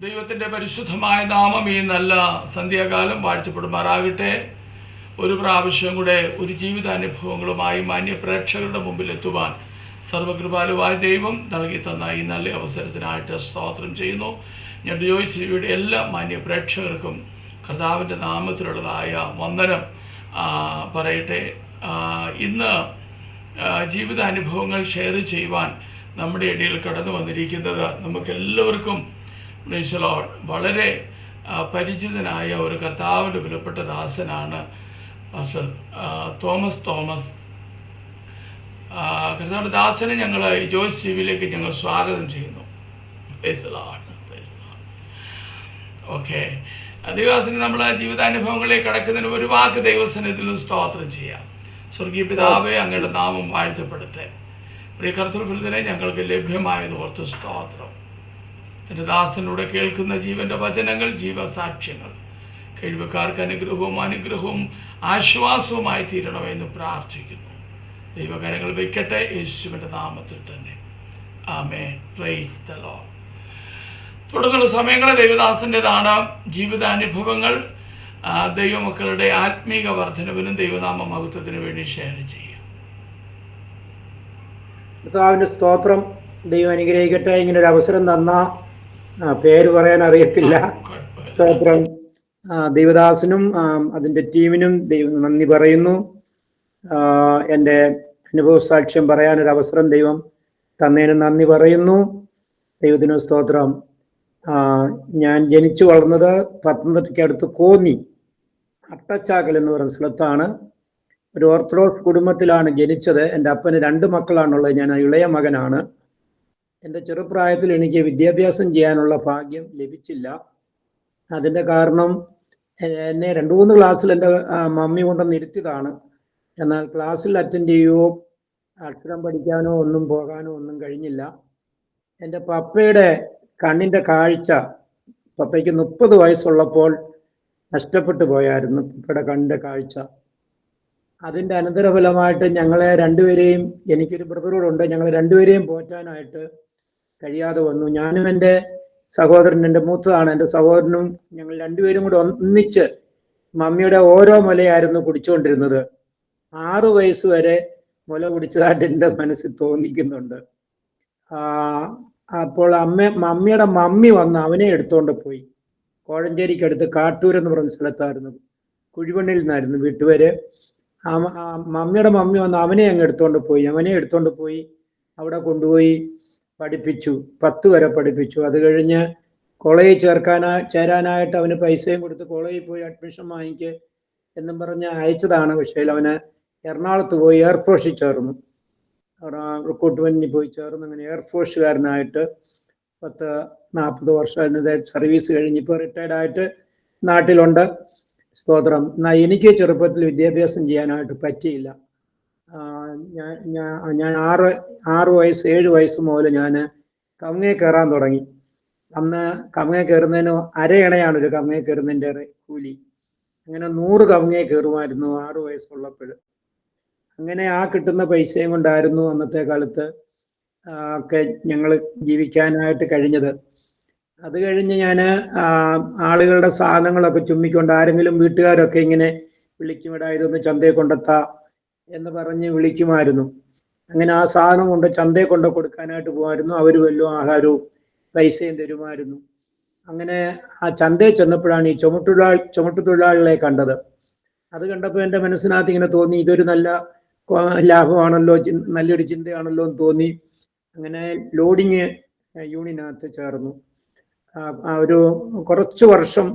ദൈവത്തിൻ്റെ പരിശുദ്ധമായ നാമം ഈ നല്ല സന്ധ്യാകാലം വാഴ്ചപ്പെടുമാറാകട്ടെ. ഒരു പ്രാവശ്യം കൂടെ ഒരു ജീവിതാനുഭവങ്ങളുമായി മാന്യ പ്രേക്ഷകരുടെ മുമ്പിൽ എത്തുവാൻ സർവകൃപാലുവായ ദൈവം നൽകി തന്ന ഈ നല്ല അവസരത്തിനായിട്ട് സ്തോത്രം ചെയ്യുന്നു. ഞാൻ ജോയ് ടിവിയുടെ എല്ലാ മാന്യ പ്രേക്ഷകർക്കും കർത്താവിൻ്റെ നാമത്തിലുള്ളതായ വന്ദനം പറയട്ടെ. ഇന്ന് ജീവിതാനുഭവങ്ങൾ ഷെയർ ചെയ്യുവാൻ നമ്മുടെ ഇടയിൽ കടന്നു വന്നിരിക്കുന്നത് നമുക്കെല്ലാവർക്കും വളരെ പരിചിതനായ ഒരു കർത്താവിൻ്റെ വിലപ്പെട്ട ദാസനാണ് പാസ്റ്റർ തോമസ്. കർത്താവിൻ്റെ ദാസനെ ഞങ്ങൾ ജോയ്സ് ടിവിയിലേക്ക് ഞങ്ങൾ സ്വാഗതം ചെയ്യുന്നു. ഓക്കെ, ദൈവദാസന് നമ്മൾ ജീവിതാനുഭവങ്ങളിലേക്ക് കടക്കുന്നതിന് ഒരു വാക്ക് ദൈവസന്നിധിയിൽ നിന്ന് സ്തോത്രം ചെയ്യാം. സ്വർഗീയ പിതാവേ, അങ്ങയുടെ നാമം വാഴ്ത്തപ്പെടട്ടെ. പ്രിയ കർത്തൃഫലത്തിനെ ഞങ്ങൾക്ക് ലഭ്യമായത് ഓർത്ത് സ്തോത്രം. തൻ്റെ ദാസനിലൂടെ കേൾക്കുന്ന ജീവൻ്റെ വചനങ്ങൾ ജീവസാക്ഷ്യങ്ങൾ കഴിവുകാർക്ക് അനുഗ്രഹവും ആശ്വാസവുമായി തീരണമെന്ന് പ്രാർത്ഥിക്കുന്നു. ദൈവകാര്യങ്ങൾ വയ്ക്കട്ടെ, യേശുവിൻ്റെ നാമത്തിൽ തന്നെ. ആമേൻ. Praise the Lord. തുടർന്നുള്ള സമയങ്ങൾ ദൈവദാസൻ്റെതാണ്. ജീവിതാനുഭവങ്ങൾ ദൈവമക്കളുടെ ആത്മീക വർധനവിനും ദൈവനാമ മഹത്വത്തിനു വേണ്ടി ഷെയർ ചെയ്യാം. കർത്താവിൻ്റെ സ്തോത്രം. ദൈവം അനുഗ്രഹിക്കട്ടെ. ഇങ്ങനൊരു അവസരം തന്ന പേര് പറയാൻ അറിയത്തില്ല. സ്തോത്രം. ദൈവദാസനും അതിൻ്റെ ടീമിനും ദൈവം നന്ദി പറയുന്നു. എൻ്റെ അനുഭവ സാക്ഷ്യം പറയാനൊരു അവസരം ദൈവം തന്നതിന് നന്ദി പറയുന്നു. ദൈവത്തിന് സ്തോത്രം. ഞാൻ ജനിച്ചു വളർന്നത് പത്തനംതിട്ടയ്ക്ക് അടുത്ത് കോന്നി അട്ടച്ചാക്കൽ എന്ന് പറയുന്ന സ്ഥലത്താണ്. ഒരു ഓർത്തഡോക്സ് കുടുംബത്തിലാണ് ജനിച്ചത്. എൻ്റെ അപ്പന് 2 മക്കളാണുള്ളത്. ഞാൻ ഇളയ മകനാണ്. എൻ്റെ ചെറുപ്രായത്തിൽ എനിക്ക് വിദ്യാഭ്യാസം ചെയ്യാനുള്ള ഭാഗ്യം ലഭിച്ചില്ല. അതിൻ്റെ കാരണം എന്നെ 2-3 ക്ലാസ്സിൽ എൻ്റെ മമ്മി കൊണ്ടുവന്ന് ഇരുത്തിയതാണ്. എന്നാൽ ക്ലാസ്സിൽ അറ്റൻഡ് ചെയ്യുകയോ അക്ഷരം പഠിക്കാനോ ഒന്നും പോകാനോ ഒന്നും കഴിഞ്ഞില്ല. എൻ്റെ പപ്പയുടെ കണ്ണിൻ്റെ കാഴ്ച പപ്പയ്ക്ക് 30 വയസ്സുള്ളപ്പോൾ നഷ്ടപ്പെട്ടു പോയായിരുന്നു. പപ്പയുടെ കണ്ണിൻ്റെ കാഴ്ച. അതിൻ്റെ അനന്തരഫലമായിട്ട് ഞങ്ങളെ രണ്ടുപേരെയും, എനിക്കൊരു ബ്രദറോടുണ്ട്, ഞങ്ങൾ രണ്ടുപേരെയും പോറ്റാനായിട്ട് കഴിയാതെ വന്നു. ഞാനും എൻ്റെ സഹോദരൻ, എൻ്റെ മൂത്തതാണ്, എൻ്റെ സഹോദരനും ഞങ്ങൾ രണ്ടുപേരും കൂടെ ഒന്നിച്ച് മമ്മിയുടെ ഓരോ മുലയായിരുന്നു കുടിച്ചുകൊണ്ടിരുന്നത്. 6 വയസ്സ് വരെ മുല കുടിച്ചതായിട്ട് എൻ്റെ മനസ്സിൽ തോന്നിക്കുന്നുണ്ട്. അപ്പോൾ മമ്മിയുടെ മമ്മി വന്ന് അവനെ എടുത്തുകൊണ്ട് പോയി. കോഴഞ്ചേരിക്കടുത്ത് കാട്ടൂരെന്ന് പറഞ്ഞ സ്ഥലത്തായിരുന്നു, കുഴിമണ്ണിൽ നിന്നായിരുന്നു വീട്ടുപേര്. മമ്മിയുടെ മമ്മി വന്ന് അവനെ എടുത്തോണ്ട് പോയി അവിടെ കൊണ്ടുപോയി പഠിപ്പിച്ചു. 10 വരെ പഠിപ്പിച്ചു. അത് കഴിഞ്ഞ് കോളേജിൽ ചേരാനായിട്ട് അവന് പൈസയും കൊടുത്ത് കോളേജിൽ പോയി അഡ്മിഷൻ വാങ്ങിക്ക് എന്നും പറഞ്ഞ് അയച്ചതാണ്. പക്ഷേ അവന് എറണാകുളത്ത് പോയി എയർഫോഴ്സിൽ ചേർന്നു. റിക്രൂട്ട്മെന്റിന് പോയി ചേർന്ന് അങ്ങനെ എയർഫോഴ്സുകാരനായിട്ട് 40 വർഷം സർവീസ് കഴിഞ്ഞ് ഇപ്പോൾ റിട്ടയർഡായിട്ട് നാട്ടിലുണ്ട്. സ്തോത്രം. എന്നാൽ എനിക്ക് ചെറുപ്പത്തിൽ വിദ്യാഭ്യാസം ചെയ്യാനായിട്ട് പറ്റിയില്ല. ഞാൻ 7 വയസ്സ് മുതൽ ഞാൻ കവുങ്ങേ കയറാൻ തുടങ്ങി. അന്ന് കവുങ്ങേ കയറുന്നതിന് അരയണയാണ് ഒരു കവുങ്ങേ കയറുന്നതിൻ്റെ കൂലി. അങ്ങനെ 100 കവുങ്ങേ കയറുമായിരുന്നു 6 വയസ്സുള്ളപ്പോൾ. അങ്ങനെ കിട്ടുന്ന പൈസയും കൊണ്ടായിരുന്നു അന്നത്തെ കാലത്ത് ഒക്കെ ഞങ്ങൾ ജീവിക്കാനായിട്ട് കഴിഞ്ഞത്. അത് കഴിഞ്ഞ് ഞാൻ ആളുകളുടെ സാധനങ്ങളൊക്കെ ചുമ്മിക്കൊണ്ട്, ആരെങ്കിലും വീട്ടുകാരൊക്കെ ഇങ്ങനെ വിളിക്കും, ഇടാ ഇതൊന്ന് ചന്തയിൽ കൊണ്ടെത്താ എന്ന് പറഞ്ഞ് വിളിക്കുമായിരുന്നു. അങ്ങനെ ആ സാധനം കൊണ്ട് ചന്തയിൽ കൊണ്ട് കൊടുക്കാനായിട്ട് പോകുമായിരുന്നു. അവർ വല്ലതും ആഹാരവും പൈസയും തരുമായിരുന്നു. അങ്ങനെ ആ ചന്തയിൽ ചെന്നപ്പോഴാണ് ഈ ചുമട്ടുതൊഴിലാളികളെ കണ്ടത്. അത് കണ്ടപ്പോൾ എൻ്റെ മനസ്സിനകത്ത് ഇങ്ങനെ തോന്നി, ഇതൊരു നല്ല ലാഭമാണല്ലോ, നല്ലൊരു ചിന്തയാണല്ലോ എന്ന് തോന്നി. അങ്ങനെ ലോഡിങ് യൂണിയനകത്ത് ചേർന്നു. ഒരു കുറച്ച് വർഷം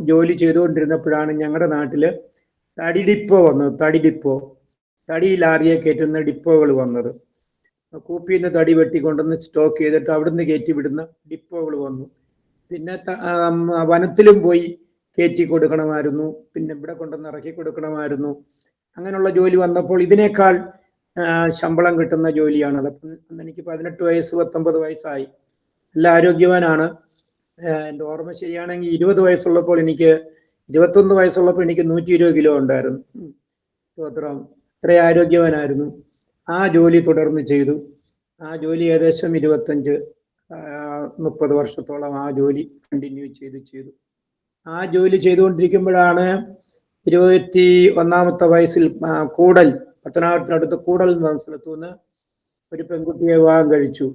ജോലി ചെയ്തുകൊണ്ടിരുന്നപ്പോഴാണ് ഞങ്ങളുടെ നാട്ടിൽ തടി ഡിപ്പോ തടി ലാറിയെ കയറ്റുന്ന ഡിപ്പോകൾ വന്നത്. കൂപ്പിയിൽ നിന്ന് തടി വെട്ടിക്കൊണ്ടുവന്ന് സ്റ്റോക്ക് ചെയ്തിട്ട് അവിടുന്ന് കയറ്റി വിടുന്ന ഡിപ്പോകൾ വന്നു. പിന്നെ വനത്തിലും പോയി കയറ്റി കൊടുക്കണമായിരുന്നു. പിന്നെ ഇവിടെ കൊണ്ടുവന്ന് ഇറക്കി കൊടുക്കണമായിരുന്നു. അങ്ങനെയുള്ള ജോലി വന്നപ്പോൾ ഇതിനേക്കാൾ ശമ്പളം കിട്ടുന്ന ജോലിയാണത്. അപ്പം എനിക്ക് 18 വയസ്സ് 19 വയസ്സായി. നല്ല ആരോഗ്യവാനാണ്. എൻ്റെ ഓർമ്മ ശരിയാണെങ്കിൽ 20 വയസ്സുള്ളപ്പോൾ എനിക്ക് 21 വയസ്സുള്ളപ്പോൾ എനിക്ക് 120 കിലോ ഉണ്ടായിരുന്നു. അത്രയും ആരോഗ്യവാനായിരുന്നു. ആ ജോലി തുടർന്ന് ചെയ്തു. ആ ജോലി ഏകദേശം 25 30 വർഷത്തോളം ആ ജോലി കണ്ടിന്യൂ ചെയ്തു. ആ ജോലി ചെയ്തുകൊണ്ടിരിക്കുമ്പോഴാണ് 21 വയസ്സിൽ കൂടൽ, പത്തനാപുരത്തിനടുത്ത് കൂടൽ എന്ന സ്ഥലത്തു നിന്ന് ഒരു പെൺകുട്ടിയെ വിവാഹം കഴിച്ചു.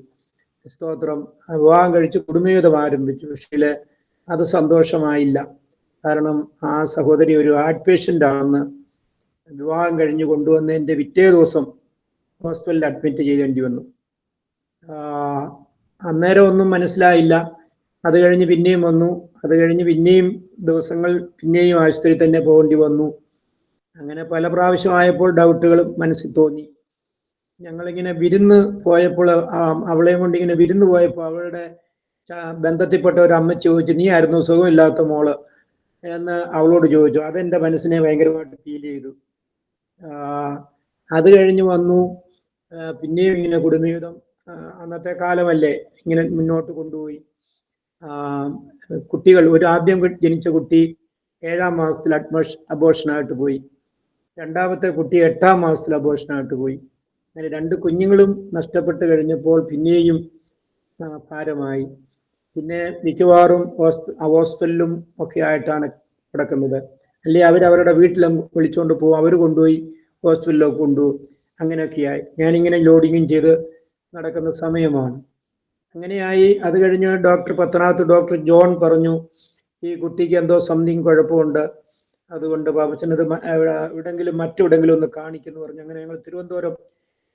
സ്തോത്രം. വിവാഹം കഴിച്ച് കുടുംബജീവിതം ആരംഭിച്ചു. പക്ഷേ അത് സന്തോഷമായില്ല. കാരണം ആ സഹോദരി ഒരു ഹാർട്ട് പേഷ്യൻ്റ് ആണെന്ന് വിവാഹം കഴിഞ്ഞ് കൊണ്ടുവന്നതിൻ്റെ പിറ്റേ ദിവസം ഹോസ്പിറ്റലിൽ അഡ്മിറ്റ് ചെയ്യേണ്ടി വന്നു. അന്നേരം ഒന്നും മനസ്സിലായില്ല. അത് കഴിഞ്ഞ് പിന്നെയും വന്നു. അത് കഴിഞ്ഞ് പിന്നെയും ദിവസങ്ങൾ പിന്നെയും ആശുപത്രിയിൽ തന്നെ പോകേണ്ടി വന്നു. അങ്ങനെ പല പ്രാവശ്യമായപ്പോൾ ഡൗട്ടുകൾ മനസ്സിൽ തോന്നി. ഞങ്ങളിങ്ങനെ വിരുന്ന് പോയപ്പോൾ, അവളെയും കൊണ്ട് ഇങ്ങനെ വിരുന്ന് പോയപ്പോൾ അവളുടെ ബന്ധത്തിൽപ്പെട്ട ഒരു അമ്മച്ചി ചോദിച്ചു, നീ ആയിരുന്നു സുഖമില്ലാത്ത മോള് എന്ന് അവളോട് ചോദിച്ചു. അതെൻ്റെ മനസ്സിനെ ഭയങ്കരമായിട്ട് ഫീൽ ചെയ്തു. അത് കഴിഞ്ഞ് വന്നു. പിന്നെയും ഇങ്ങനെ കുടുംബജീവിതം, അന്നത്തെ കാലമല്ലേ, ഇങ്ങനെ മുന്നോട്ട് കൊണ്ടുപോയി. കുട്ടികൾ, ഒരു ആദ്യം ജനിച്ച കുട്ടി 7-ാം മാസത്തിൽ അബോർഷനായിട്ട് പോയി. രണ്ടാമത്തെ കുട്ടി 8-ാം മാസത്തിൽ അബോർഷനായിട്ട് പോയി. അങ്ങനെ 2 കുഞ്ഞുങ്ങളും നഷ്ടപ്പെട്ട് കഴിഞ്ഞപ്പോൾ പിന്നെയും ഭാരമായി. പിന്നെ മിക്കവാറും ഹോസ്പിറ്റലിലും ഒക്കെ ആയിട്ടാണ് കിടക്കുന്നത്. അല്ലെ അവരവരുടെ വീട്ടിലും വിളിച്ചുകൊണ്ട് പോകും, അവർ കൊണ്ടുപോയി ഹോസ്പിറ്റലിലൊക്കെ കൊണ്ടുപോകും. അങ്ങനെയൊക്കെയായി ഞാനിങ്ങനെ ലോഡിങ്ങും ചെയ്ത് നടക്കുന്ന സമയമാണ്. അങ്ങനെയായി. അത് കഴിഞ്ഞ് പത്തനാപുരത്ത് ഡോക്ടർ ജോൺ പറഞ്ഞു, ഈ കുട്ടിക്ക് എന്തോ സംതിങ് കുഴപ്പമുണ്ട്, അതുകൊണ്ട് പാപ്പച്ചനത് എവിടെങ്കിലും മറ്റെവിടെങ്കിലും ഒന്ന് കാണിക്കുന്നു പറഞ്ഞു. അങ്ങനെ ഞങ്ങൾ തിരുവനന്തപുരം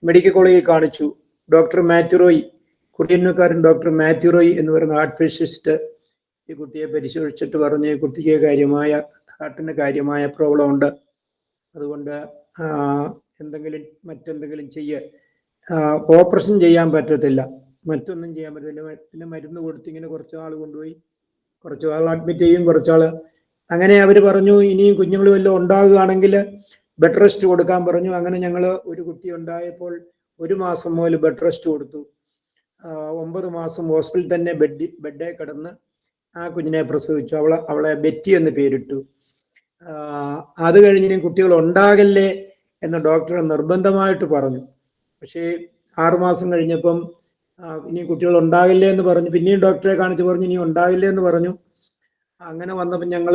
മെഡിക്കൽ കോളേജിൽ കാണിച്ചു. ഡോക്ടർ മാത്യു റോയ്, കുടിയന്നൂർക്കാരൻ ഡോക്ടർ മാത്യു റോയ് എന്ന് പറയുന്ന ഹാർട്ട് സ്പെഷ്യലിസ്റ്റ് ഈ കുട്ടിയെ പരിശോധിച്ചിട്ട് പറഞ്ഞു, ഈ കുട്ടിക്ക് ഹാർട്ടിന് കാര്യമായ പ്രോബ്ലം ഉണ്ട്, അതുകൊണ്ട് മറ്റെന്തെങ്കിലും ഓപ്പറേഷൻ ചെയ്യാൻ പറ്റത്തില്ല, മറ്റൊന്നും ചെയ്യാൻ പറ്റത്തില്ല. പിന്നെ മരുന്ന് കൊടുത്ത് ഇങ്ങനെ കുറച്ച് നാൾ കൊണ്ടുപോയി, കുറച്ച് നാൾ അഡ്മിറ്റ് ചെയ്യും, കുറച്ചാൾ. അങ്ങനെ അവർ പറഞ്ഞു, ഇനിയും കുഞ്ഞുങ്ങൾ വല്ലതും ഉണ്ടാകുകയാണെങ്കിൽ ബെഡ് റെസ്റ്റ് കൊടുക്കാൻ പറഞ്ഞു. അങ്ങനെ ഞങ്ങൾ ഒരു കുട്ടി ഉണ്ടായപ്പോൾ 1 മാസം മുതൽ ബെഡ് റെസ്റ്റ് കൊടുത്തു. 9 മാസം ഹോസ്പിറ്റലിൽ തന്നെ ബെഡേ കിടന്ന് ആ കുഞ്ഞിനെ പ്രസവിച്ചു. അവളെ ബെറ്റി എന്ന് പേരിട്ടു. അത് കഴിഞ്ഞ് കുട്ടികൾ ഉണ്ടാകല്ലേ എന്ന് ഡോക്ടർ നിർബന്ധമായിട്ട് പറഞ്ഞു. പക്ഷേ 6 മാസം കഴിഞ്ഞപ്പം ഇനി കുട്ടികൾ ഉണ്ടാകില്ലേ എന്ന് പറഞ്ഞു. പിന്നെയും ഡോക്ടറെ കാണിച്ച് പറഞ്ഞു ഇനി ഉണ്ടാകില്ലേ എന്ന് പറഞ്ഞു. അങ്ങനെ വന്നപ്പോൾ ഞങ്ങൾ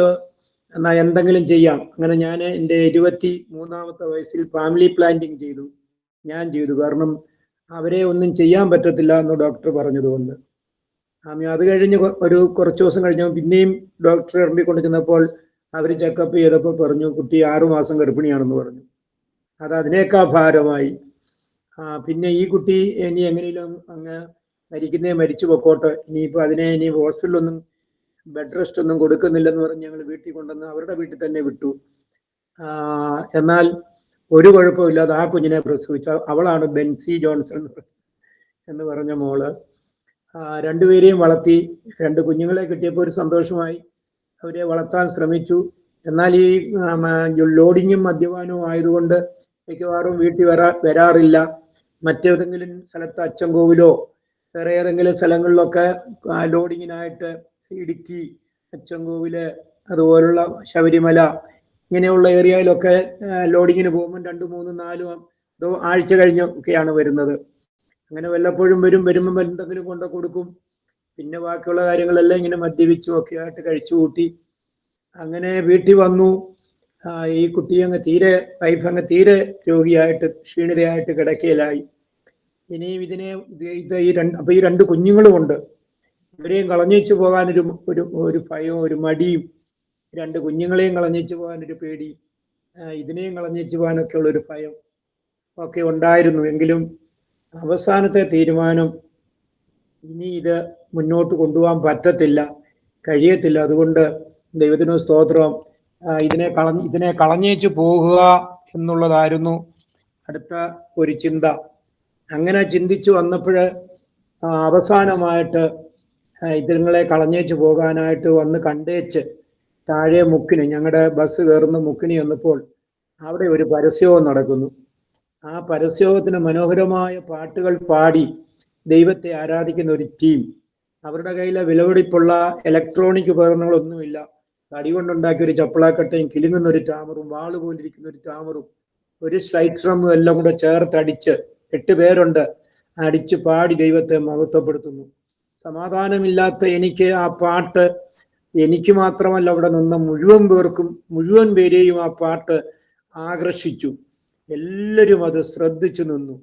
എന്നാൽ എന്തെങ്കിലും ചെയ്യാം. അങ്ങനെ ഞാൻ എൻ്റെ 23-ാമത്തെ വയസ്സിൽ ഫാമിലി പ്ലാനിങ് ചെയ്തു. കാരണം അവരെ ഒന്നും ചെയ്യാൻ പറ്റത്തില്ല എന്ന് ഡോക്ടർ പറഞ്ഞതുകൊണ്ട്. അത് കഴിഞ്ഞ് കുറച്ച് ദിവസം കഴിഞ്ഞപ്പോൾ പിന്നെയും ഡോക്ടറെ ഇറങ്ങിക്കൊണ്ട് ചെന്നപ്പോൾ അവർ ചെക്കപ്പ് ചെയ്തപ്പോൾ പറഞ്ഞു കുട്ടി 6 മാസം ഗർഭിണിയാണെന്ന് പറഞ്ഞു. അത് അതിനേക്കാൾ ഭാരമായി. പിന്നെ ഈ കുട്ടി ഇനി എങ്ങനെയും അങ്ങ് മരിച്ചു പൊക്കോട്ടെ, ഇനിയിപ്പോൾ ഇനി ഹോസ്പിറ്റലൊന്നും ബെഡ് റെസ്റ്റ് ഒന്നും കൊടുക്കുന്നില്ലെന്ന് പറഞ്ഞ് ഞങ്ങൾ വീട്ടിൽ കൊണ്ടുവന്ന് അവരുടെ വീട്ടിൽ തന്നെ വിട്ടു. എന്നാൽ ഒരു കുഴപ്പമില്ലാതെ ആ കുഞ്ഞിനെ പ്രസവിച്ച അവളാണ് ബെൻസി ജോൺസൺ എന്ന് പറഞ്ഞ മോള്. 2 പേരെയും വളർത്തി. 2 കുഞ്ഞുങ്ങളെ കിട്ടിയപ്പോൾ ഒരു സന്തോഷമായി. അവരെ വളർത്താൻ ശ്രമിച്ചു. എന്നാൽ ഈ ലോഡിങ്ങും മദ്യപാനവും ആയതുകൊണ്ട് മിക്കവാറും വീട്ടിൽ വരാറില്ല. മറ്റേതെങ്കിലും സ്ഥലത്ത് അച്ചൻകോവിലോ വേറെ ഏതെങ്കിലും സ്ഥലങ്ങളിലൊക്കെ ലോഡിങ്ങിനായിട്ട് ഇടുക്കി, അച്ചൻകോവില്, അതുപോലുള്ള ശബരിമല ഇങ്ങനെയുള്ള ഏരിയയിലൊക്കെ ലോഡിങ്ങിന് പോകുമ്പോൾ 2, 3, 4 ആഴ്ച കഴിഞ്ഞൊക്കെയാണ് വരുന്നത്. അങ്ങനെ വല്ലപ്പോഴും വരുമ്പോൾ എന്തെങ്കിലും കൊണ്ട് കൊടുക്കും. പിന്നെ ബാക്കിയുള്ള കാര്യങ്ങളെല്ലാം ഇങ്ങനെ മദ്യപിച്ചും ഒക്കെ ആയിട്ട് കഴിച്ചു കൂട്ടി. അങ്ങനെ വീട്ടിൽ വന്നു. ഈ കുട്ടി വൈഫ് അങ്ങ് തീരെ രോഗിയായിട്ട് ക്ഷീണിതയായിട്ട് കിടക്കയിലായി. ഇനിയും ഈ 2 കുഞ്ഞുങ്ങളുമുണ്ട്. ഇവരെയും കളഞ്ഞേച്ചു പോകാനൊരു ഭയവും ഒരു മടിയും, 2 കുഞ്ഞുങ്ങളെയും കളഞ്ഞേച്ചു പോകാനൊരു പേടി, ഇതിനെയും കളഞ്ഞേച്ചു പോകാനൊക്കെ ഉള്ളൊരു ഭയം ഒക്കെ ഉണ്ടായിരുന്നു. എങ്കിലും അവസാനത്തെ തീരുമാനം ഇനി ഇത് മുന്നോട്ട് കൊണ്ടുപോകാൻ കഴിയത്തില്ല. അതുകൊണ്ട് ദൈവത്തിന് സ്തോത്രം, ഇതിനെ കളഞ്ഞേച്ചു പോകുക എന്നുള്ളതായിരുന്നു അടുത്ത ഒരു ചിന്ത. അങ്ങനെ ചിന്തിച്ചു വന്നപ്പോൾ അവസാനമായിട്ട് ഇതുങ്ങളെ കളഞ്ഞേച്ചു പോകാനായിട്ട് വന്ന് കണ്ടേച്ച് താഴെ മുക്കിന്, ഞങ്ങളുടെ ബസ് കയറുന്ന മുക്കിന് വന്നപ്പോൾ അവിടെ ഒരു പരസ്യവും നടക്കുന്നു. ആ പരസ്യത്തിന് മനോഹരമായ പാട്ടുകൾ പാടി ദൈവത്തെ ആരാധിക്കുന്ന ഒരു ടീം. അവരുടെ കയ്യിലെ വിലപിടിപ്പുള്ള ഇലക്ട്രോണിക് ഉപകരണങ്ങളൊന്നുമില്ല. തടി കൊണ്ടുണ്ടാക്കിയ ഒരു ചപ്പളാക്കട്ടയും കിലുങ്ങുന്ന ഒരു ടാമറും വാള് പോലിരിക്കുന്ന ഒരു ടാമറും ഒരു സ്ട്രൈറ്റ് ഡ്രമ്മും എല്ലാം കൂടെ ചേർത്ത് അടിച്ച് 8 പേരുണ്ട്, അടിച്ച് പാടി ദൈവത്തെ മഹത്വപ്പെടുത്തുന്നു. സമാധാനമില്ലാത്ത എനിക്ക് ആ പാട്ട്, എനിക്ക് മാത്രമല്ല അവിടെ നിന്ന മുഴുവൻ പേർക്കും, മുഴുവൻ പേരെയും ആ പാട്ട് ആകർഷിച്ചു. എല്ലാവരും അത് ശ്രദ്ധിച്ചു നിന്നു.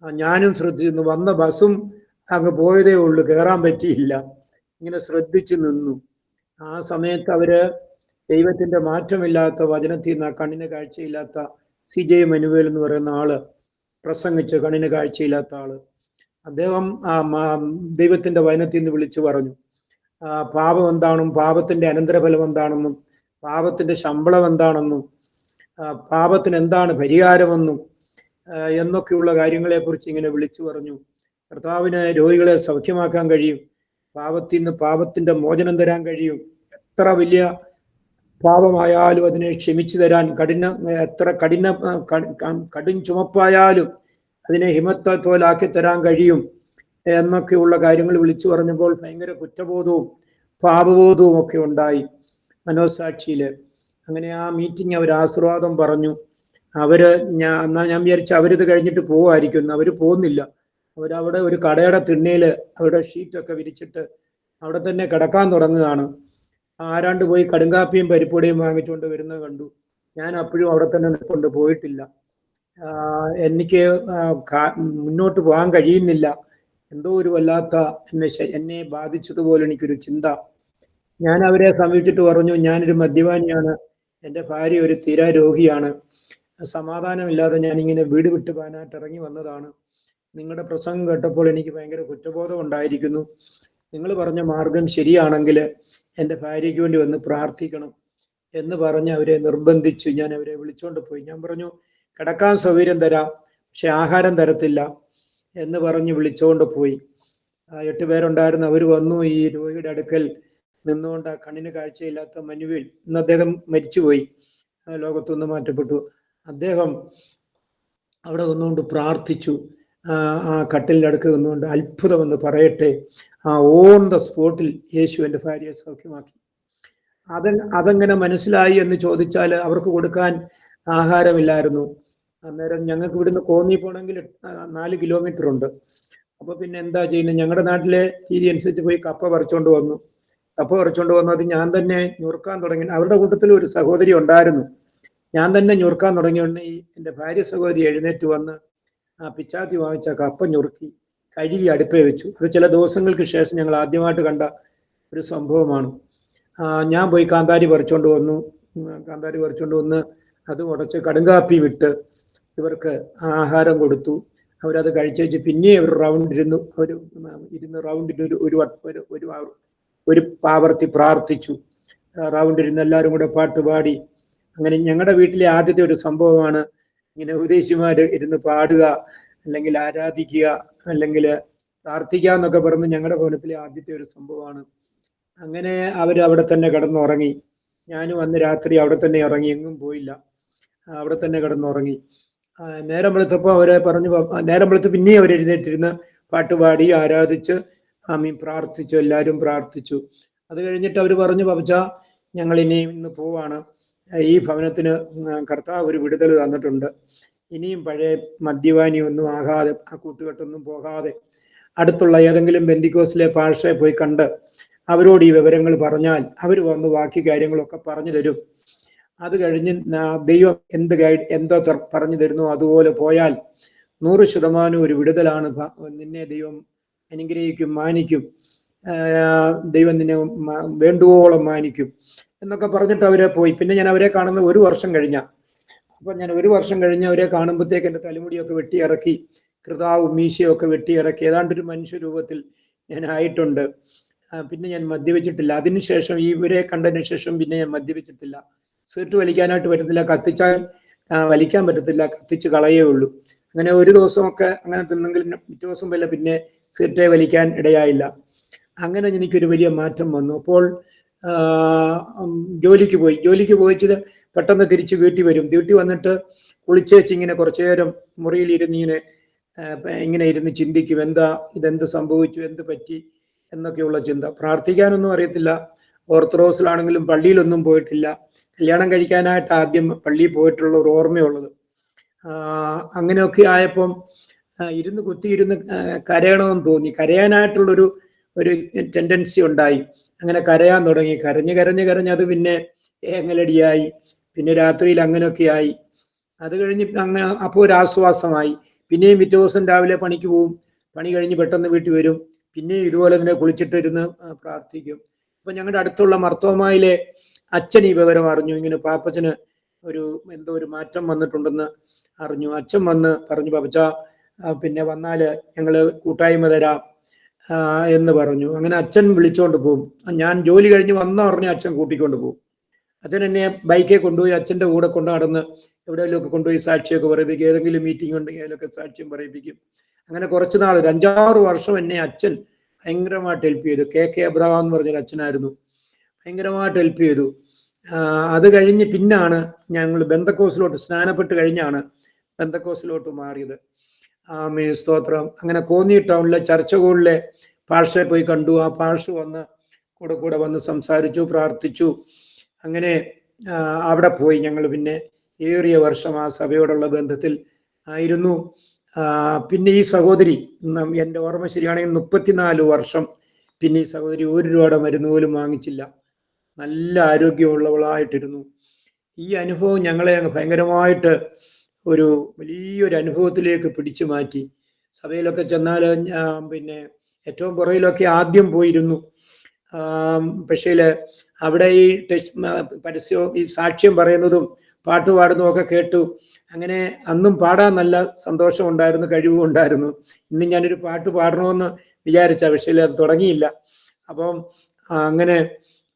ഞാനും ശ്രദ്ധിച്ചു നിന്നു. വന്ന ബസ്സും അങ്ങ് പോയതേ ഉള്ളൂ, കയറാൻ പറ്റിയില്ല. ഇങ്ങനെ ശ്രദ്ധിച്ചു നിന്നു. ആ സമയത്ത് അവര് ദൈവത്തിന്റെ മാറ്റമില്ലാത്ത വചനത്തിൽ നിന്ന്, കണ്ണിന് കാഴ്ചയില്ലാത്ത CJ മനുവേൽ എന്ന് പറയുന്ന ആള് പ്രസംഗിച്ച്, കണ്ണിന് കാഴ്ചയില്ലാത്ത ആള്, അദ്ദേഹം ദൈവത്തിന്റെ വചനത്തിൽ നിന്ന് വിളിച്ചു പറഞ്ഞു, പാപം എന്താണെന്നും പാപത്തിന്റെ അനന്തരഫലം എന്താണെന്നും പാപത്തിന്റെ ശമ്പളം എന്താണെന്നും പാപത്തിന് എന്താണ് പരിഹാരമെന്നും എന്നൊക്കെയുള്ള കാര്യങ്ങളെക്കുറിച്ച് ഇങ്ങനെ വിളിച്ചു പറഞ്ഞു. കർത്താവിന് രോഗികളെ സൗഖ്യമാക്കാൻ കഴിയും, പാപത്തിൽ നിന്ന് പാപത്തിന്റെ മോചനം തരാൻ കഴിയും, എത്ര വലിയ പാപമായാലും അതിനെ ക്ഷമിച്ചു തരാൻ, എത്ര കടും ചുമപ്പായാലും അതിനെ ഹിമത്തെ പോലാക്കി തരാൻ കഴിയും എന്നൊക്കെയുള്ള കാര്യങ്ങൾ വിളിച്ചു പറഞ്ഞപ്പോൾ ഭയങ്കര കുറ്റബോധവും പാപബോധവും ഒക്കെ ഉണ്ടായി മനോസാക്ഷിയില്. അങ്ങനെ ആ മീറ്റിംഗ് അവർ ആശീർവാദം പറഞ്ഞു. ഞാൻ വിചാരിച്ചു അവരിത് കഴിഞ്ഞിട്ട് പോവായിരിക്കും. അവർ പോകുന്നില്ല. അവരവിടെ ഒരു കടയുടെ തിണ്ണയിൽ അവരുടെ ഷീറ്റൊക്കെ വിരിച്ചിട്ട് അവിടെ തന്നെ കിടക്കാൻ തുടങ്ങുകയാണ്. ആരാണ്ട് പോയി കടുങ്കാപ്പിയും പരിപ്പൊടിയും വാങ്ങിച്ചുകൊണ്ട് വരുന്നത് കണ്ടു. ഞാൻ അപ്പോഴും അവിടെ തന്നെ നിൽക്കൊണ്ട് പോയിട്ടില്ല. എനിക്ക് മുന്നോട്ട് പോകാൻ കഴിയുന്നില്ല. എന്തോ ഒരു വല്ലാത്ത എന്നെ ബാധിച്ചതുപോലെ എനിക്കൊരു ചിന്ത. ഞാൻ അവരെ സമീപിച്ചിട്ട് പറഞ്ഞു, ഞാനൊരു മദ്യപാനിയാണ്, എൻ്റെ ഭാര്യ ഒരു തീരാ രോഗിയാണ്, സമാധാനമില്ലാതെ ഞാനിങ്ങനെ വീട് വിട്ട് പോകാനായിട്ട് ഇറങ്ങി വന്നതാണ്. നിങ്ങളുടെ പ്രസംഗം കേട്ടപ്പോൾ എനിക്ക് ഭയങ്കര കുറ്റബോധം ഉണ്ടായിരിക്കുന്നു. നിങ്ങൾ പറഞ്ഞ മാർഗം ശരിയാണെങ്കിൽ എൻ്റെ ഭാര്യയ്ക്ക് വേണ്ടി വന്ന് പ്രാർത്ഥിക്കണം എന്ന് പറഞ്ഞ് അവരെ നിർബന്ധിച്ചു. ഞാൻ അവരെ വിളിച്ചുകൊണ്ട് പോയി. ഞാൻ പറഞ്ഞു, കിടക്കാൻ സൗകര്യം തരാം, പക്ഷെ ആഹാരം തരത്തില്ല എന്ന് പറഞ്ഞ് വിളിച്ചുകൊണ്ട് പോയി. 8 പേരുണ്ടായിരുന്നു. അവർ വന്നു. ഈ രോഗിയുടെ അടുക്കൽ നിന്നുകൊണ്ട്, ആ കണ്ണിന് കാഴ്ചയില്ലാത്ത മനുവേൽ, ഇന്ന് അദ്ദേഹം മരിച്ചുപോയി, ലോകത്തുനിന്ന് മാറ്റപ്പെട്ടു. അദ്ദേഹം അവിടെ വന്നുകൊണ്ട് പ്രാർത്ഥിച്ചു. ആ കട്ടിലിൻ്റെ അടുക്ക് നിന്നുകൊണ്ട്, അത്ഭുതമെന്ന് പറയട്ടെ, ഓൺ ദ സ്പോട്ടിൽ യേശു എൻ്റെ ഭാര്യയെ സൗഖ്യമാക്കി. അതെങ്ങനെ മനസ്സിലായി എന്ന് ചോദിച്ചാൽ, അവർക്ക് കൊടുക്കാൻ ആഹാരമില്ലായിരുന്നു. അന്നേരം ഞങ്ങൾക്ക് ഇവിടുന്ന് കോന്നി പോകണമെങ്കിൽ 4 കിലോമീറ്റർ ഉണ്ട്. അപ്പോൾ പിന്നെ എന്താ ചെയ്യുന്നത്? ഞങ്ങളുടെ നാട്ടിലെ രീതി അനുസരിച്ച് പോയി കപ്പ പറിച്ചുകൊണ്ട് വന്നു. കപ്പ പറിച്ചുകൊണ്ട് വന്നു അത് ഞാൻ തന്നെ ഞുറുക്കാൻ തുടങ്ങി. അവരുടെ കൂട്ടത്തിൽ ഒരു സഹോദരി ഉണ്ടായിരുന്നു. ഞാൻ തന്നെ ഞുറുക്കാൻ തുടങ്ങിയോണ്ട് എൻ്റെ ഭാര്യ സഹോദരി എഴുന്നേറ്റ് വന്ന് ആ പിച്ചാത്തി വാങ്ങിച്ച കപ്പ ഞുറുക്കി കഴുകി അടുപ്പേ വെച്ചു. അത് ചില ദിവസങ്ങൾക്ക് ശേഷം ഞങ്ങൾ ആദ്യമായിട്ട് കണ്ട ഒരു സംഭവമാണ്. ഞാൻ പോയി കാന്താരി പറിച്ചുകൊണ്ട് വന്നു. കാന്താരി പറിച്ചുകൊണ്ട് വന്ന് അത് ഉടച്ച് കടുങ്കാപ്പി വിട്ട് ഇവർക്ക് ആഹാരം കൊടുത്തു. അവരത് കഴിച്ചേച്ച് പിന്നെ അവർ റൗണ്ടിരുന്നു. റൗണ്ടിൽ ഒരു പാവർത്തി പ്രാർത്ഥിച്ചു. റൗണ്ടിരുന്ന് എല്ലാവരും കൂടെ പാട്ടുപാടി. അങ്ങനെ ഞങ്ങളുടെ വീട്ടിലെ ആദ്യത്തെ ഒരു സംഭവമാണ് ഇങ്ങനെ ഉപദേശിമാര് ഇരുന്ന് പാടുക, അല്ലെങ്കിൽ ആരാധിക്കുക, അല്ലെങ്കിൽ പ്രാർത്ഥിക്കുക എന്നൊക്കെ പറഞ്ഞ് ഞങ്ങളുടെ ഭവനത്തിലെ ആദ്യത്തെ ഒരു സംഭവമാണ്. അങ്ങനെ അവർ അവിടെ തന്നെ കിടന്നുറങ്ങി. ഞാനും അന്ന് രാത്രി അവിടെ തന്നെ ഇറങ്ങി, എങ്ങും പോയില്ല, അവിടെ തന്നെ കിടന്നുറങ്ങി. നേരം വെളുത്തപ്പോൾ അവരെ പറഞ്ഞു, നേരം വെളുത്ത് പിന്നെയും അവർ എഴുന്നേറ്റിരുന്ന് പാട്ടുപാടി ആരാധിച്ച് പ്രാർത്ഥിച്ചു. എല്ലാവരും പ്രാർത്ഥിച്ചു. അത് കഴിഞ്ഞിട്ട് അവർ പറഞ്ഞു, പപ്പച്ചാ ഞങ്ങൾ ഇന്ന് പോവാണ്. ഈ ഭവനത്തിന് കർത്താവ് ഒരു വിടുതൽ തന്നിട്ടുണ്ട്. ഇനിയും പഴയ മദ്യപാനിയൊന്നും ആകാതെ, ആ കൂട്ടുകെട്ടൊന്നും പോകാതെ, അടുത്തുള്ള ഏതെങ്കിലും ബെന്തിക്കോസിലെ പാഷയെ പോയി കണ്ട് അവരോട് ഈ വിവരങ്ങൾ പറഞ്ഞാൽ അവർ വന്ന് ബാക്കി കാര്യങ്ങളൊക്കെ പറഞ്ഞു തരും. അത് കഴിഞ്ഞ് ദൈവം എന്തോ പറഞ്ഞു തരുന്നു അതുപോലെ പോയാൽ 100% ഒരു വിടുതലാണ്. നിന്നെ ദൈവം അനുഗ്രഹിക്കും, മാനിക്കും, ദൈവം നിന്നെ വേണ്ടുവോളം മാനിക്കും എന്നൊക്കെ പറഞ്ഞിട്ട് അവരെ പോയി. പിന്നെ ഞാൻ അവരെ കാണുന്നത് 1 വർഷം കഴിഞ്ഞ. അപ്പം ഞാൻ 1 വർഷം കഴിഞ്ഞ് അവരെ കാണുമ്പോഴത്തേക്ക് എൻ്റെ തലമുടിയൊക്കെ വെട്ടിയിറക്കി, കൃതാവും മീശയൊക്കെ വെട്ടിയിറക്കി, ഏതാണ്ടൊരു മനുഷ്യരൂപത്തിൽ ഞാൻ ആയിട്ടുണ്ട്. പിന്നെ ഞാൻ മദ്യപിച്ചിട്ടില്ല. അതിനുശേഷം ഇവരെ കണ്ടതിന് ശേഷം പിന്നെ ഞാൻ മദ്യപിച്ചിട്ടില്ല. സിഗരറ്റ് വലിക്കാനായിട്ട് പറ്റത്തില്ല, കത്തിച്ചാൽ വലിക്കാൻ പറ്റത്തില്ല, കത്തിച്ച് കളയേ ഉള്ളൂ. അങ്ങനെ ഒരു ദിവസമൊക്കെ അങ്ങനെ തിന്നെങ്കിലും പിറ്റേ ദിവസം വല്ല പിന്നെ സിഗരറ്റ് വലിക്കാൻ ഇടയായില്ല. അങ്ങനെ എനിക്കൊരു വലിയ മാറ്റം വന്നു. അപ്പോൾ ജോലിക്ക് പോയിച്ചത് പെട്ടെന്ന് തിരിച്ച് വീട്ടിൽ വരും. വീട്ടിൽ വന്നിട്ട് കുളിച്ചേച്ച് ഇങ്ങനെ കുറച്ചു നേരം മുറിയിൽ ഇങ്ങനെ ഇരുന്ന് ചിന്തിക്കും, ഇതെന്ത് സംഭവിച്ചു, എന്ത് പറ്റി എന്നൊക്കെയുള്ള ചിന്ത. പ്രാർത്ഥിക്കാനൊന്നും അറിയത്തില്ല. ഓർത്തഡോക്സിലാണെങ്കിലും പള്ളിയിലൊന്നും പോയിട്ടില്ല. കല്യാണം കഴിക്കാനായിട്ട് ആദ്യം പള്ളിയിൽ പോയിട്ടുള്ള ഒരു ഓർമ്മയുള്ളത്. അങ്ങനെയൊക്കെ ആയപ്പം കുത്തിയിരുന്ന് കരയണമെന്ന് തോന്നി. കരയാനായിട്ടുള്ളൊരു ഒരു ടെൻഡൻസി ഉണ്ടായി. അങ്ങനെ കരയാൻ തുടങ്ങി. കരഞ്ഞ് അത് പിന്നെ ഏങ്ങലടിയായി. പിന്നെ രാത്രിയിൽ അങ്ങനെയൊക്കെ ആയി. അത് കഴിഞ്ഞ് അങ്ങനെ അപ്പോൾ ഒരു ആശ്വാസമായി. പിന്നെയും പിറ്റേ ദിവസം രാവിലെ പണിക്ക് പോവും. പണി കഴിഞ്ഞ് പെട്ടെന്ന് വീട്ടിൽ വരും. പിന്നെയും ഇതുപോലെ തന്നെ കുളിച്ചിട്ടിരുന്ന് പ്രാർത്ഥിക്കും. അപ്പം ഞങ്ങളുടെ അടുത്തുള്ള മർത്തോമായിലെ അച്ഛൻ ഈ വിവരം അറിഞ്ഞു. ഇങ്ങനെ പാപ്പച്ചന് എന്തോ ഒരു മാറ്റം വന്നിട്ടുണ്ടെന്ന് അറിഞ്ഞു. അച്ഛൻ വന്ന് പറഞ്ഞു, പാപ്പച്ച പിന്നെ വന്നാൽ ഞങ്ങൾ കൂട്ടായ്മ തരാം എന്ന് പറഞ്ഞു. അങ്ങനെ അച്ഛൻ വിളിച്ചോണ്ട് പോകും. ഞാൻ ജോലി കഴിഞ്ഞ് വന്ന ഉടനെ അച്ഛൻ കൂട്ടിക്കൊണ്ട് പോകും. അച്ഛൻ എന്നെ ബൈക്കിൽ കൊണ്ടുപോയി അച്ഛൻ്റെ കൂടെ കൊണ്ട് നടന്ന് എവിടെയെങ്കിലുമൊക്കെ കൊണ്ടുപോയി സാക്ഷിയൊക്കെ പറയിപ്പിക്കും. ഏതെങ്കിലും മീറ്റിംഗ് ഉണ്ടെങ്കിൽ അതിലൊക്കെ സാക്ഷ്യം പറയിപ്പിക്കും. അങ്ങനെ കുറച്ച് നാൾ, ഒരു 5-6 വർഷം എന്നെ അച്ഛൻ ഭയങ്കരമായിട്ട് ഹെൽപ്പ് ചെയ്തു. കെ അബ്രഹാം എന്ന് പറഞ്ഞൊരു അച്ഛനായിരുന്നു. ഭയങ്കരമായിട്ട് ഹെൽപ്പ് ചെയ്തു. അത് കഴിഞ്ഞ് പിന്നാണ് ഞങ്ങൾ ബെന്തക്കോസിലോട്ട്, സ്നാനപ്പെട്ട് കഴിഞ്ഞാണ് ബെന്തക്കോസിലോട്ട് മാറിയത്. സ്തോത്രം. അങ്ങനെ കോന്നി ടൗണിലെ ചർച്ചകളിലെ പാഷയെ പോയി കണ്ടു. ആ പാഷ വന്ന് കൂടെ വന്ന് സംസാരിച്ചു, പ്രാർത്ഥിച്ചു. അങ്ങനെ അവിടെ പോയി ഞങ്ങൾ പിന്നെ ഏറിയ വർഷം ആ സഭയോടുള്ള ബന്ധത്തിൽ ആയിരുന്നു. പിന്നെ ഈ സഹോദരി, എൻ്റെ ഓർമ്മ ശരിയാണെങ്കിൽ 34 വർഷം പിന്നെ ഈ സഹോദരി 1 രൂപയുടെ മരുന്ന് പോലും വാങ്ങിച്ചില്ല. നല്ല ആരോഗ്യമുള്ളവളായിട്ടിരുന്നു. ഈ അനുഭവം ഞങ്ങളെ ഭയങ്കരമായിട്ട് വലിയൊരു അനുഭവത്തിലേക്ക് പിടിച്ചു മാറ്റി. സഭയിലൊക്കെ ചെന്നാൽ പിന്നെ ഏറ്റവും പുറയിലൊക്കെ ആദ്യം പോയിരുന്നു. പക്ഷേ അവിടെ ഈ പരസ്യവും ഈ സാക്ഷ്യം പറയുന്നതും പാട്ട് പാടുന്നതും ഒക്കെ കേട്ടു. അങ്ങനെ അന്നും പാടാൻ നല്ല സന്തോഷമുണ്ടായിരുന്നു, കഴിവും ഉണ്ടായിരുന്നു. ഇന്ന് ഞാനൊരു പാട്ട് പാടണമെന്ന് വിചാരിച്ച, പക്ഷേ അത് തുടങ്ങിയില്ല. അപ്പം അങ്ങനെ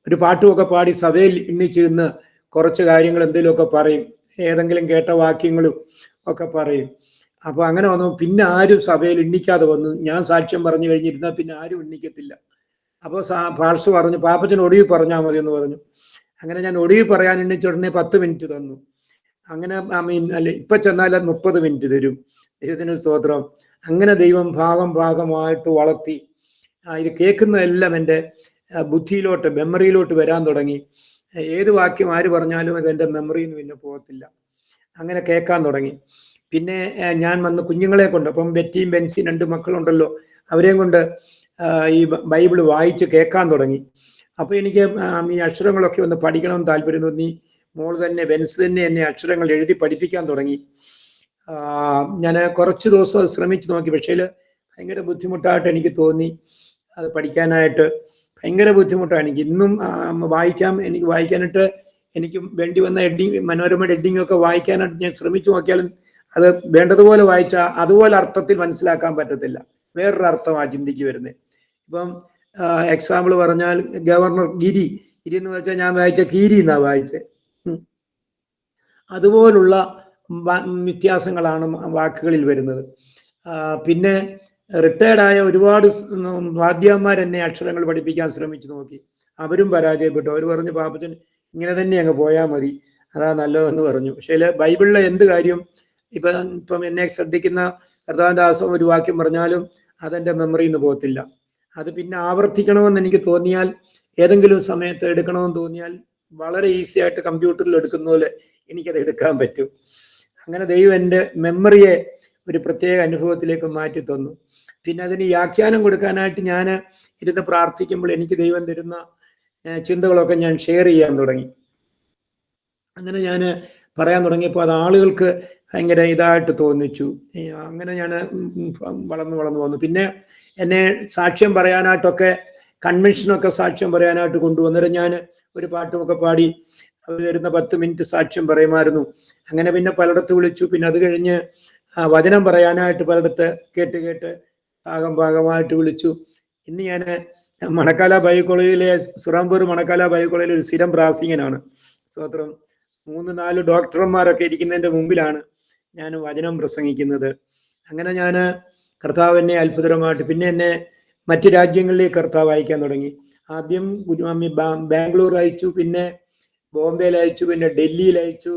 ഒരു പാട്ടുമൊക്കെ പാടി സഭയിൽ എണ്ണിച്ച് നിന്ന് കുറച്ച് കാര്യങ്ങൾ എന്തെങ്കിലുമൊക്കെ പറയും, ഏതെങ്കിലും കേട്ട വാക്യങ്ങളും ഒക്കെ പറയും. അപ്പോൾ അങ്ങനെ വന്നു. പിന്നെ ആരും സഭയിൽ എണ്ണിക്കാതെ വന്നു. ഞാൻ സാക്ഷ്യം പറഞ്ഞു കഴിഞ്ഞിരുന്നാൽ പിന്നെ ആരും എണ്ണിക്കത്തില്ല. അപ്പോൾ പാർശ്വ പറഞ്ഞു, പാപ്പച്ചൻ ഒടുവിൽ പറഞ്ഞാൽ മതി എന്ന് പറഞ്ഞു. അങ്ങനെ ഞാൻ ഒടുവിൽ പറയാൻ എണ്ണിച്ച ഉടനെ 10 മിനിറ്റ് തന്നു. അങ്ങനെ അല്ല, ഇപ്പം ചെന്നാൽ 30 മിനിറ്റ് തരും. ദൈവത്തിന് സ്തോത്രം. അങ്ങനെ ദൈവം ഭാഗമായിട്ട് വളർത്തി. ഇത് കേൾക്കുന്നതെല്ലാം എൻ്റെ ബുദ്ധിയിലോട്ട്, മെമ്മറിയിലോട്ട് വരാൻ തുടങ്ങി. ഏത് വാക്യം ആര് പറഞ്ഞാലും അതെൻ്റെ മെമ്മറിയിൽ നിന്ന് പിന്നെ പോകത്തില്ല. അങ്ങനെ കേൾക്കാൻ തുടങ്ങി. പിന്നെ ഞാൻ വന്ന് കുഞ്ഞുങ്ങളെ കൊണ്ട്, അപ്പം ബെറ്റിയും ബെൻസിയും 2 മക്കളുണ്ടല്ലോ, അവരെയും കൊണ്ട് ഈ ബൈബിൾ വായിച്ച് കേൾക്കാൻ തുടങ്ങി. അപ്പോൾ എനിക്ക് ഈ അക്ഷരങ്ങളൊക്കെ ഒന്ന് പഠിക്കണമെന്ന് താല്പര്യം തോന്നി. മോൾ തന്നെ, ബെൻസ് തന്നെ എന്നെ അക്ഷരങ്ങൾ എഴുതി പഠിപ്പിക്കാൻ തുടങ്ങി. ഞാൻ കുറച്ച് ദിവസം അത് ശ്രമിച്ചു നോക്കി. പക്ഷേ ഭയങ്കര ബുദ്ധിമുട്ടായിട്ട് എനിക്ക് തോന്നി. അത് പഠിക്കാനായിട്ട് ഭയങ്കര ബുദ്ധിമുട്ടാണ് എനിക്ക്. ഇന്നും എനിക്ക് വായിക്കാനായിട്ട് എനിക്ക് വേണ്ടി വന്ന മനോരമയുടെ എഡിങ് ഒക്കെ വായിക്കാനായിട്ട് ഞാൻ ശ്രമിച്ചു നോക്കിയാലും അത് വേണ്ടതുപോലെ വായിച്ചാൽ അതുപോലെ അർത്ഥത്തിൽ മനസ്സിലാക്കാൻ പറ്റത്തില്ല. വേറൊരു അർത്ഥമാണ് ചിന്തിക്ക് വരുന്നത്. ഇപ്പം എക്സാമ്പിൾ പറഞ്ഞാൽ ഗവർണർ ഗിരി എന്ന് വെച്ചാൽ ഞാൻ വായിച്ച കീരി എന്നാണ് വായിച്ചത്. അതുപോലുള്ള വ്യത്യാസങ്ങളാണ് വാക്കുകളിൽ വരുന്നത്. പിന്നെ റിട്ടയർഡായ ഒരുപാട് വാദ്യന്മാർ എന്നെ അക്ഷരങ്ങൾ പഠിപ്പിക്കാൻ ശ്രമിച്ചു നോക്കി. അവരും പരാജയപ്പെട്ടു. അവർ പറഞ്ഞു, പാപ്പച്ചൻ ഇങ്ങനെ തന്നെ അങ്ങ് പോയാൽ മതി, അതാ നല്ലതെന്ന് പറഞ്ഞു. പക്ഷേ ബൈബിളിലെ എന്ത് കാര്യം ഇപ്പം എന്നെ ശ്രദ്ധിക്കുന്ന കർത്താവിൻ്റെ ദാസം ഒരു വാക്യം പറഞ്ഞാലും അതെൻ്റെ മെമ്മറിയിൽ നിന്ന് പോകത്തില്ല. അത് പിന്നെ ആവർത്തിക്കണമെന്ന് എനിക്ക് തോന്നിയാൽ, ഏതെങ്കിലും സമയത്ത് എടുക്കണമെന്ന് തോന്നിയാൽ വളരെ ഈസി ആയിട്ട് കമ്പ്യൂട്ടറിൽ എടുക്കുന്ന പോലെ എനിക്കത് എടുക്കാൻ പറ്റും. അങ്ങനെ ദൈവം എൻ്റെ മെമ്മറിയെ ഒരു പ്രത്യേക അനുഭവത്തിലേക്ക് മാറ്റി തന്നു. പിന്നെ അതിന് വ്യാഖ്യാനം കൊടുക്കാനായിട്ട് ഞാൻ ഇരുന്ന് പ്രാർത്ഥിക്കുമ്പോൾ എനിക്ക് ദൈവം തരുന്ന ചിന്തകളൊക്കെ ഞാൻ ഷെയർ ചെയ്യാൻ തുടങ്ങി. അങ്ങനെ ഞാൻ പറയാൻ തുടങ്ങിയപ്പോൾ അത് ആളുകൾക്ക് ഭയങ്കര ഇതായിട്ട് തോന്നിച്ചു. അങ്ങനെ ഞാൻ വളർന്നു വന്നു. പിന്നെ എന്നെ സാക്ഷ്യം പറയാനായിട്ടൊക്കെ, കൺവെൻഷനൊക്കെ സാക്ഷ്യം പറയാനായിട്ട് കൊണ്ടുവന്നിട്ട് ഞാൻ ഒരു പാട്ടുമൊക്കെ പാടി വരുന്ന 10 മിനിറ്റ് സാക്ഷ്യം പറയുമായിരുന്നു. അങ്ങനെ പിന്നെ പലയിടത്ത് വിളിച്ചു. പിന്നെ അത് കഴിഞ്ഞ് വചനം പറയാനായിട്ട് പലയിടത്ത് കേട്ട് ഭാഗമായിട്ട് വിളിച്ചു. ഇന്ന് ഞാൻ മണക്കാല ബൈബിൾ കോളേജിലെ, സുറാംപൂർ മണക്കാല ബൈബിൾ കോളേജിലെ ഒരു സ്ഥിരം പ്രാസംഗികനാണ്. സ്തോത്രം. 3-4 ഡോക്ടർമാരൊക്കെ ഇരിക്കുന്നതിൻ്റെ മുമ്പിലാണ് ഞാൻ വചനം പ്രസംഗിക്കുന്നത്. അങ്ങനെ ഞാൻ കർത്താവ് എന്നെ അത്ഭുതകരമായിട്ട്, പിന്നെ എന്നെ മറ്റ് രാജ്യങ്ങളിലേക്ക് കർത്താവ് അയക്കാൻ തുടങ്ങി. ആദ്യം ബാംഗ്ലൂർ അയച്ചു, പിന്നെ ബോംബെയിൽ അയച്ചു, പിന്നെ ഡൽഹിയിൽ അയച്ചു,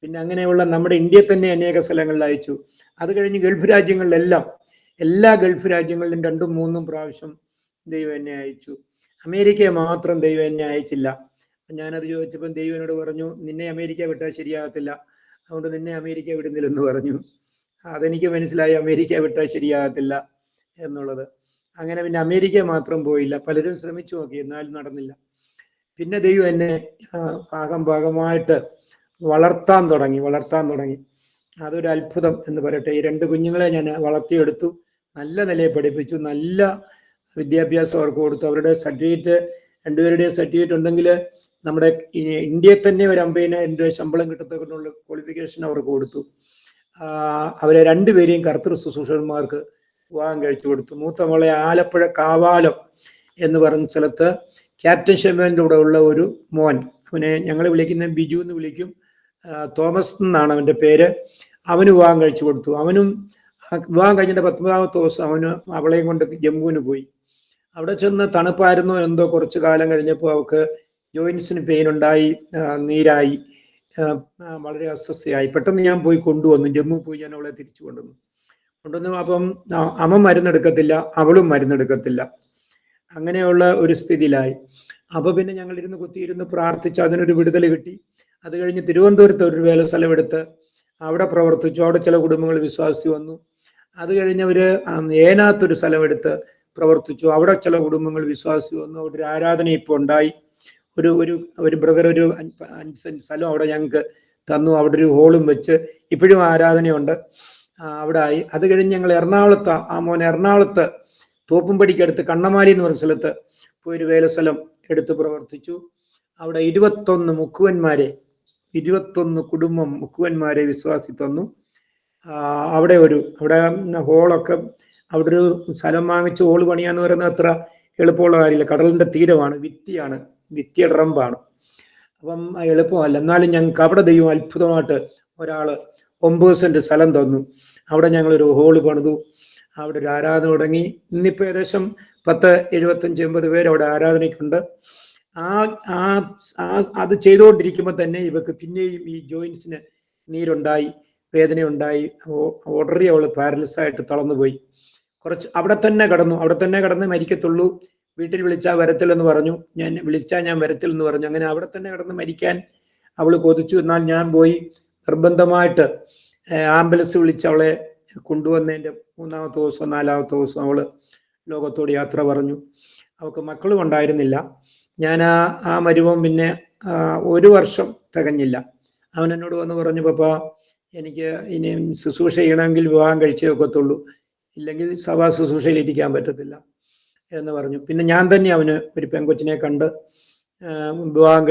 പിന്നെ അങ്ങനെയുള്ള നമ്മുടെ ഇന്ത്യയിൽ തന്നെ അനേക സ്ഥലങ്ങളിൽ അയച്ചു. അത് കഴിഞ്ഞ് ഗൾഫ് രാജ്യങ്ങളിലെല്ലാം, എല്ലാ ഗൾഫ് രാജ്യങ്ങളിലും 2-3 പ്രാവശ്യം ദൈവം എന്നെ അയച്ചു. അമേരിക്കയെ മാത്രം ദൈവം എന്നെ അയച്ചില്ല. ഞാനത് ചോദിച്ചപ്പം ദൈവനോട് പറഞ്ഞു, നിന്നെ അമേരിക്ക വിട്ടാൽ ശരിയാകത്തില്ല, അതുകൊണ്ട് നിന്നെ അമേരിക്ക വിടുന്നില്ലെന്ന് പറഞ്ഞു. അതെനിക്ക് മനസ്സിലായി, അമേരിക്ക വിട്ടാൽ ശരിയാകത്തില്ല എന്നുള്ളത്. അങ്ങനെ പിന്നെ അമേരിക്ക മാത്രം പോയില്ല, പലരും ശ്രമിച്ചു നോക്കി, എന്നാലും നടന്നില്ല. പിന്നെ ദൈവം എന്നെ ഭാഗമായിട്ട് വളർത്താൻ തുടങ്ങി. അതൊരു അത്ഭുതം എന്ന് പറയട്ടെ. ഈ 2 കുഞ്ഞുങ്ങളെ ഞാൻ വളർത്തിയെടുത്തു, നല്ല നിലയെ പഠിപ്പിച്ചു, നല്ല വിദ്യാഭ്യാസം അവർക്ക് കൊടുത്തു. അവരുടെ സർട്ടിഫിക്കറ്റ്, രണ്ടുപേരുടെയും സർട്ടിഫിക്കറ്റ് ഉണ്ടെങ്കിൽ നമ്മുടെ ഇന്ത്യയിൽ തന്നെ ഒരു 50,000 രൂപ ശമ്പളം കിട്ടത്തക്കുള്ള ക്വാളിഫിക്കേഷൻ അവർക്ക് കൊടുത്തു. അവരെ രണ്ടുപേരെയും കർത്തൃ ശുശ്രൂഷന്മാർക്ക് വിവാഹം കഴിച്ചു കൊടുത്തു. മൂത്ത മോളെ ആലപ്പുഴ കാവാലം എന്ന് പറഞ്ഞ സ്ഥലത്ത് ക്യാപ്റ്റൻ ഷെമേൻ്റെ കൂടെ ഉള്ള ഒരു മോൻ, അവനെ ഞങ്ങൾ വിളിക്കുന്നത് ബിജു എന്ന് വിളിക്കും, തോമസ് എന്നാണ് അവൻ്റെ പേര്. അവന് വിവാഹം കഴിച്ചു കൊടുത്തു. അവനും വിവാഹം കഴിഞ്ഞിട്ട് 19ാമത്തെ ദിവസം അവന് അവളെയും കൊണ്ട് ജമ്മുവിന് പോയി. അവിടെ ചെന്ന് തണുപ്പായിരുന്നോ എന്തോ, കുറച്ച് കാലം കഴിഞ്ഞപ്പോൾ അവൾക്ക് ജോയിൻസിന് പെയിൻ ഉണ്ടായി, നീരായി, വളരെ അസ്വസ്ഥയായി. പെട്ടെന്ന് ഞാൻ പോയി കൊണ്ടുവന്നു, ജമ്മു പോയി ഞാൻ അവളെ തിരിച്ചു കൊണ്ടുവന്നു. അപ്പം അവൻ മരുന്നെടുക്കത്തില്ല, അവളും മരുന്നെടുക്കത്തില്ല. അങ്ങനെയുള്ള ഒരു സ്ഥിതിയിലായി. അപ്പോൾ പിന്നെ ഞങ്ങൾ കുത്തിയിരുന്ന് പ്രാർത്ഥിച്ച് അതിനൊരു വിടുതൽ കിട്ടി. അത് കഴിഞ്ഞ് തിരുവനന്തപുരത്ത് ഒരു വേല സ്ഥലമെടുത്ത് അവിടെ പ്രവർത്തിച്ചു. അവിടെ ചില കുടുംബങ്ങൾ വിശ്വാസി വന്നു. അത് കഴിഞ്ഞവർ ഏനാത്തൊരു സ്ഥലമെടുത്ത് പ്രവർത്തിച്ചു. അവിടെ ചില കുടുംബങ്ങൾ വിശ്വാസി വന്നു. അവിടെ ഒരു ആരാധന ഇപ്പോൾ ഉണ്ടായി. ഒരു ബ്രദർ ഒരു 5 സെന്റ് സ്ഥലം അവിടെ ഞങ്ങൾക്ക് തന്നു. അവിടെ ഒരു ഹോളും വെച്ച് ഇപ്പോഴും ആരാധനയുണ്ട്, അവിടെ ആയി. അത് കഴിഞ്ഞ് ഞങ്ങൾ എറണാകുളത്ത്, ആ മോൻ എറണാകുളത്ത് തോപ്പുംപടിക്കടുത്ത് കണ്ണമാലി എന്ന് പറഞ്ഞ സ്ഥലത്ത് പോയി ഒരു വേലസ്ഥലം എടുത്ത് പ്രവർത്തിച്ചു. അവിടെ 21 കുടുംബം മുക്കുവന്മാരെ വിശ്വാസി തന്നു. അവിടെ ഹോളൊക്കെ, അവിടെ ഒരു സ്ഥലം വാങ്ങിച്ച് ഹോള് പണിയാന്ന് പറയുന്നത് അത്ര എളുപ്പമുള്ള കാര്യമില്ല. കടലിൻ്റെ തീരമാണ്, വിത്തിയ ഡ്രമ്പാണ്. അപ്പം എളുപ്പമല്ല. എന്നാലും ഞങ്ങൾക്ക് അവിടെ ദൈവം അത്ഭുതമായിട്ട് ഒരാൾ 9 സെന്റ് സ്ഥലം തന്നു. അവിടെ ഞങ്ങളൊരു ഹോള് പണിതു. അവിടെ ഒരു ആരാധന തുടങ്ങി. ഇന്നിപ്പോൾ ഏകദേശം 10, 75, 80 പേര് അവിടെ ആരാധനയ്ക്കുണ്ട്. അത് ചെയ്തുകൊണ്ടിരിക്കുമ്പോൾ തന്നെ ഇവർക്ക് പിന്നെയും ഈ ജോയിൻസിന് നീരുണ്ടായി, വേദനയുണ്ടായി. ഓൾറെഡി അവൾ പാരലിസായിട്ട് തളർന്നുപോയി. കുറച്ച് അവിടെ തന്നെ കിടന്ന് മരിക്കത്തുള്ളൂ, വീട്ടിൽ വിളിച്ചാൽ വരത്തില്ലെന്ന് പറഞ്ഞു. ഞാൻ വരത്തില്ലെന്ന് പറഞ്ഞു. അങ്ങനെ അവിടെ തന്നെ കിടന്ന് മരിക്കാൻ അവൾ കൊതിച്ചു. എന്നാൽ ഞാൻ പോയി നിർബന്ധമായിട്ട് ആംബുലൻസ് വിളിച്ച് അവളെ കൊണ്ടുവന്നതിൻ്റെ 3ാമത്തെ ദിവസം 4ാമത്തെ ദിവസം അവൾ ലോകത്തോട് യാത്ര പറഞ്ഞു. അവൾക്ക് മക്കളും ഉണ്ടായിരുന്നില്ല. ഞാൻ ആ മരുമോൻ പിന്നെ 1 വർഷം തികഞ്ഞില്ല. അവൻ എന്നോട് വന്ന് പറഞ്ഞു, പപ്പാ എനിക്ക് ഇനി ശുശ്രൂഷ ചെയ്യണമെങ്കിൽ വിവാഹം കഴിച്ചേ ഒക്കത്തുള്ളൂ, ഇല്ലെങ്കിൽ സഭാ ശുശ്രൂഷയിൽ ഇരിക്കാൻ പറ്റത്തില്ല എന്ന് പറഞ്ഞു. പിന്നെ ഞാൻ തന്നെ അവന് ഒരു പെങ്കൊച്ചിനെ കണ്ട് വിവാഹം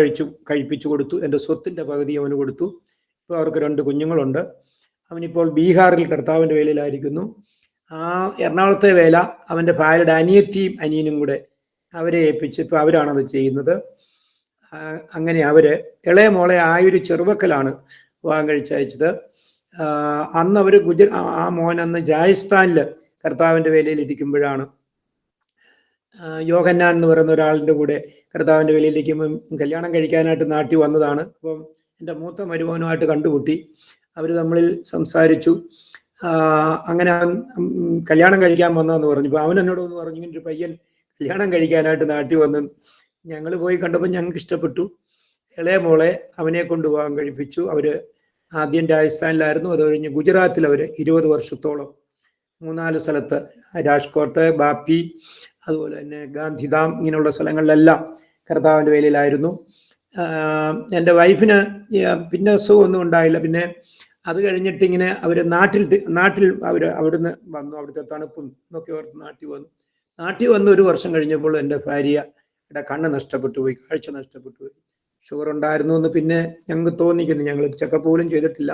കഴിപ്പിച്ചു കൊടുത്തു. എൻ്റെ സ്വത്തിൻ്റെ പകുതി അവന് കൊടുത്തു. ഇപ്പോൾ അവർക്ക് 2 കുഞ്ഞുങ്ങളുണ്ട്. അവനിപ്പോൾ ബീഹാറിൽ കർത്താവിൻ്റെ വേലയിലായിരിക്കുന്നു. എറണാകുളത്തെ വേല അവൻ്റെ ഭാര്യയുടെ അനിയത്തിയും അനിയനും കൂടെ അവരെ ഏൽപ്പിച്ച് ഇപ്പോൾ അവരാണത് ചെയ്യുന്നത്. അങ്ങനെ ഇളയ മോളെ ആയൊരു ചെറുവക്കലാണ് വിവാഹം കഴിച്ചയച്ചത്. അന്ന് അവർ ആ മോൻ അന്ന് രാജസ്ഥാനിൽ കർത്താവിൻ്റെ വേലയിൽ ഇരിക്കുമ്പോഴാണ് യോഹന്നാൻ എന്ന് പറയുന്ന ഒരാളിൻ്റെ കൂടെ കർത്താവിൻ്റെ വേലയിലിരിക്കുമ്പം കല്യാണം കഴിക്കാനായിട്ട് നാട്ടിൽ വന്നതാണ്. അപ്പം എൻ്റെ മൂത്ത മരുമോനുമായിട്ട് കണ്ടുമുട്ടി. അവർ തമ്മിൽ സംസാരിച്ചു. അങ്ങനെ കല്യാണം കഴിക്കാൻ വന്നതെന്ന് പറഞ്ഞു. അപ്പോൾ അവൻ എന്നോട് ഒന്ന് പറഞ്ഞു, ഇങ്ങനെ ഒരു പയ്യൻ കല്യാണം കഴിക്കാനായിട്ട് നാട്ടിൽ വന്നു. ഞങ്ങൾ പോയി കണ്ടപ്പോൾ ഞങ്ങൾക്ക് ഇഷ്ടപ്പെട്ടു. ഇളയ മോളെ അവനെ കൊണ്ട് വിവാഹം കഴിപ്പിച്ചു. അവർ ആദ്യം രാജസ്ഥാനിലായിരുന്നു. അത് കഴിഞ്ഞ് ഗുജറാത്തിൽ അവർ 20 വർഷത്തോളം 3-4 സ്ഥലത്ത്, രാജ്കോട്ട്, ബാപ്പി, അതുപോലെ തന്നെ ഗാന്ധിധാം, ഇങ്ങനെയുള്ള സ്ഥലങ്ങളിലെല്ലാം കർത്താവിൻ്റെ വേലയിലായിരുന്നു. എൻ്റെ വൈഫിന് പിന്നെ അസുഖമൊന്നും ഉണ്ടായില്ല. പിന്നെ അത് കഴിഞ്ഞിട്ട് ഇങ്ങനെ അവർ നാട്ടിൽ അവർ അവിടുന്ന് വന്നു. അവിടുത്തെ തണുപ്പും എന്നൊക്കെ ഓർത്ത് നാട്ടിൽ വന്ന് 1 വർഷം കഴിഞ്ഞപ്പോൾ എൻ്റെ ഭാര്യയുടെ കണ്ണ് നഷ്ടപ്പെട്ടു പോയി, കാഴ്ച നഷ്ടപ്പെട്ടു പോയി. ഷുഗർ ഉണ്ടായിരുന്നു എന്ന് പിന്നെ ഞങ്ങൾക്ക് തോന്നിക്കുന്നു. ഞങ്ങൾ ചെക്കപ്പ് പോലും ചെയ്തിട്ടില്ല.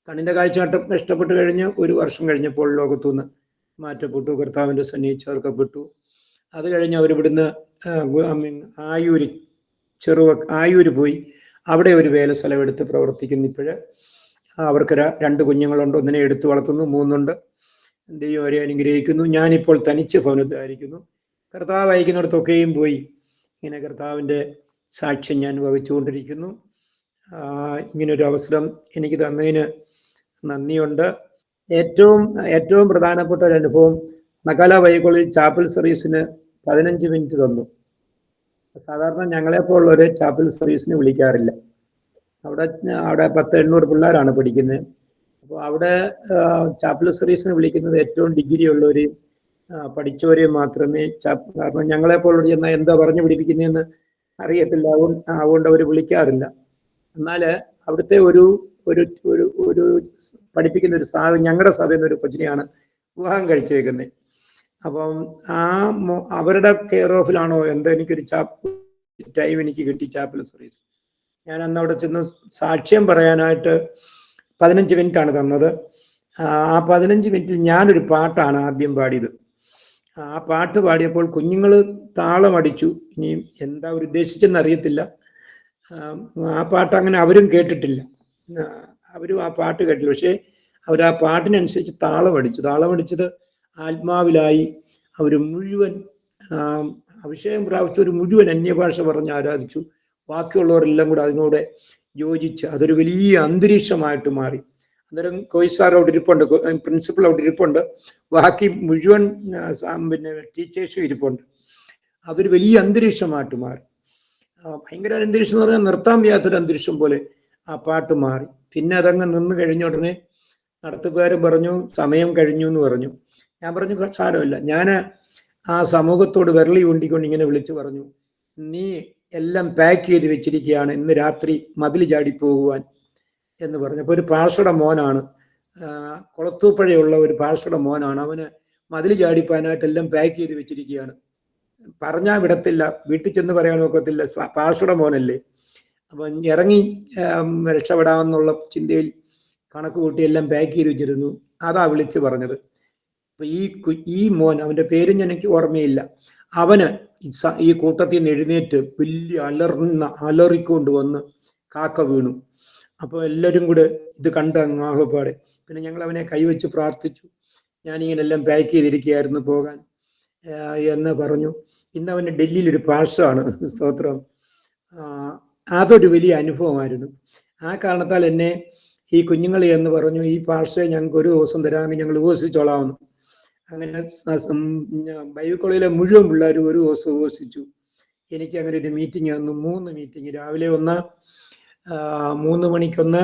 കണ്ണിൻ്റെ കാഴ്ച നഷ്ടപ്പെട്ട് കഴിഞ്ഞ് 1 വർഷം കഴിഞ്ഞപ്പോൾ ലോകത്തുനിന്ന് മാറ്റപ്പെട്ടു, കർത്താവിൻ്റെ സന്നിധി ചേർക്കപ്പെട്ടു. അത് കഴിഞ്ഞ് അവരിവിടുന്ന് ആയൂര് പോയി അവിടെ ഒരു വേല സ്ഥലമെടുത്ത് പ്രവർത്തിക്കുന്നു. ഇപ്പോഴ് അവർക്ക് 2 കുഞ്ഞുങ്ങളുണ്ട്. ഒന്നിനെ എടുത്ത് വളർത്തുന്നു, 3 ഉണ്ട്. ദൈവം അവരെ അനുഗ്രഹിക്കുന്നു. ഞാനിപ്പോൾ തനിച്ച് ഭവനത്തിലായിരിക്കുന്നു. കർത്താവ് അയക്കുന്നിടത്തൊക്കെയും പോയി ഇങ്ങനെ കർത്താവിൻ്റെ സാക്ഷ്യം ഞാൻ വഹിച്ചുകൊണ്ടിരിക്കുന്നു. ഇങ്ങനൊരു അവസരം എനിക്ക് തന്നതിന് നന്ദിയുണ്ട്. ഏറ്റവും പ്രധാനപ്പെട്ട ഒരു അനുഭവം, നഗാല ബൈബിളിൽ ചാപ്പൽ സർവീസിന് 15 മിനിറ്റ് തന്നു. സാധാരണ ഞങ്ങളെപ്പോലുള്ളവരെ ചാപ്പൽ സർവീസിന് വിളിക്കാറില്ല. അവിടെ 800 പിള്ളേരാണ് പഠിക്കുന്നത്. അപ്പോൾ അവിടെ ചാപ്പൽ സർവീസിന് വിളിക്കുന്നത് ഏറ്റവും ഡിഗ്രി ഉള്ളവരെയും പഠിച്ചവരെ മാത്രമേ കാരണം ഞങ്ങളെപ്പോലുള്ള ചെന്നാൽ എന്താ പറഞ്ഞു പിടിപ്പിക്കുന്നതെന്ന് അറിയത്തില്ല, അതുകൊണ്ട് അവർ വിളിക്കാറില്ല. എന്നാൽ അവിടുത്തെ ഒരു ഒരു ഒരു ഒരു പഠിപ്പിക്കുന്ന ഒരു ഞങ്ങളുടെ സഭയിൽ നിന്ന് ഒരു കൊച്ചിനെയാണ് വിവാഹം കഴിച്ചേക്കുന്നത്. അപ്പം അവരുടെ കെയർ ഓഫിലാണോ എന്തോ എനിക്കൊരു ടൈം എനിക്ക് കിട്ടി ചാപ്പൽ സർവീസ്. ഞാൻ അന്ന് അവിടെ ചെന്ന് സാക്ഷ്യം പറയാനായിട്ട് 15 മിനിറ്റാണ് തന്നത്. ആ 15 മിനിറ്റിൽ ഞാനൊരു പാട്ടാണ് ആദ്യം പാടിയത്. ആ പാട്ട് പാടിയപ്പോൾ കുഞ്ഞുങ്ങൾ താളമടിച്ചു. ഇനിയും എന്താ ഉദ്ദേശിച്ചെന്ന് അറിയത്തില്ല. ആ പാട്ട് അങ്ങനെ അവരും കേട്ടിട്ടില്ല, അവരും ആ പാട്ട് കേട്ടില്ല. പക്ഷേ അവർ ആ പാട്ടിനനുസരിച്ച് താളമടിച്ചത് ആത്മാവിലായി. അവർ മുഴുവൻ അഭിഷേകം പ്രാപിച്ചവർ മുഴുവൻ അന്യഭാഷ പറഞ്ഞ് ആരാധിച്ചു. ബാക്കിയുള്ളവരെല്ലാം കൂടെ അതിനോട് യോജിച്ച് അതൊരു വലിയ അന്തരീക്ഷമായിട്ട് മാറി. അന്നേരം കോയിസാർ അവിടെ ഇരിപ്പുണ്ട്, പ്രിൻസിപ്പൽ അവിടെ ഇരിപ്പുണ്ട്, ബാക്കി മുഴുവൻ പിന്നെ ടീച്ചേഴ്സും ഇരിപ്പുണ്ട്. അതൊരു വലിയ അന്തരീക്ഷമായിട്ട് മാറി. ഭയങ്കര അന്തരീക്ഷം എന്ന് പറഞ്ഞാൽ നിർത്താൻ വയ്യാത്തൊരു അന്തരീക്ഷം പോലെ ആ പാട്ട് മാറി. പിന്നെ അതങ്ങ് നിന്ന് കഴിഞ്ഞ ഉടനെ നടത്തുകാരൻ പറഞ്ഞു സമയം കഴിഞ്ഞു എന്ന് പറഞ്ഞു. ഞാൻ പറഞ്ഞു സാരമില്ല. ഞാൻ ആ സമൂഹത്തോട് വിരളി ഊണ്ടിക്കൊണ്ട് ഇങ്ങനെ വിളിച്ചു പറഞ്ഞു, നീ എല്ലാം പാക്ക് ചെയ്ത് വെച്ചിരിക്കുകയാണ്, ഇന്ന് രാത്രി മതിൽ ചാടി പോകുവാൻ എന്ന് പറഞ്ഞു. അപ്പോൾ ഒരു പാഷയുടെ മോനാണ്, കുളത്തൂപ്പഴയുള്ള ഒരു പാഷയുടെ മോനാണ്. അവന് മതിൽ ചാടിപ്പാനായിട്ട് എല്ലാം പാക്ക് ചെയ്ത് വെച്ചിരിക്കുകയാണ്. പറഞ്ഞാൽ വിടത്തില്ല, വീട്ടിൽ ചെന്ന് പറയാൻ ഒക്കത്തില്ല, പാഷയുടെ മോനല്ലേ. അപ്പം ഇറങ്ങി രക്ഷപ്പെടാമെന്നുള്ള ചിന്തയിൽ കണക്ക് കൂട്ടി എല്ലാം പാക്ക് ചെയ്ത് വെച്ചിരുന്നു. അതാ വിളിച്ച് പറഞ്ഞത്. അപ്പൊ ഈ മോൻ, അവന്റെ പേരും എനിക്ക് ഓർമ്മയില്ല, അവന് ഈ കൂട്ടത്തിൽ നിന്ന് എഴുന്നേറ്റ് വലിയ അലറിക്കൊണ്ട് വന്ന് കാക്ക വീണു. അപ്പോൾ എല്ലാവരും കൂടെ ഇത് കണ്ട് ആഹ്ലപ്പാടെ. പിന്നെ ഞങ്ങൾ അവനെ കൈവച്ച് പ്രാർത്ഥിച്ചു. ഞാനിങ്ങനെ എല്ലാം പാക്ക് ചെയ്തിരിക്കുകയായിരുന്നു പോകാൻ എന്ന് പറഞ്ഞു. ഇന്ന് അവന് ഡൽഹിയിൽ ഒരു പാഷമാണ്, സ്തോത്രം. അതൊരു വലിയ അനുഭവമായിരുന്നു. ആ കാരണത്താൽ എന്നെ ഈ കുഞ്ഞുങ്ങളെ എന്ന് പറഞ്ഞു, ഈ പാഷയെ ഞങ്ങൾക്ക് ഒരു ദിവസം തരാമെങ്കിൽ ഞങ്ങൾ ഉപവസിച്ചോളാമെന്ന്. അങ്ങനെ ബൈബിൾ കോളേജിലെ മുഴുവൻ പിള്ളേരും ഒരു ദിവസം ഉപവസിച്ചു. എനിക്ക് അങ്ങനെ ഒരു മീറ്റിംഗ് വന്നു, 3 മീറ്റിംഗ്. രാവിലെ 1, 3 മണിക്കൊന്ന്,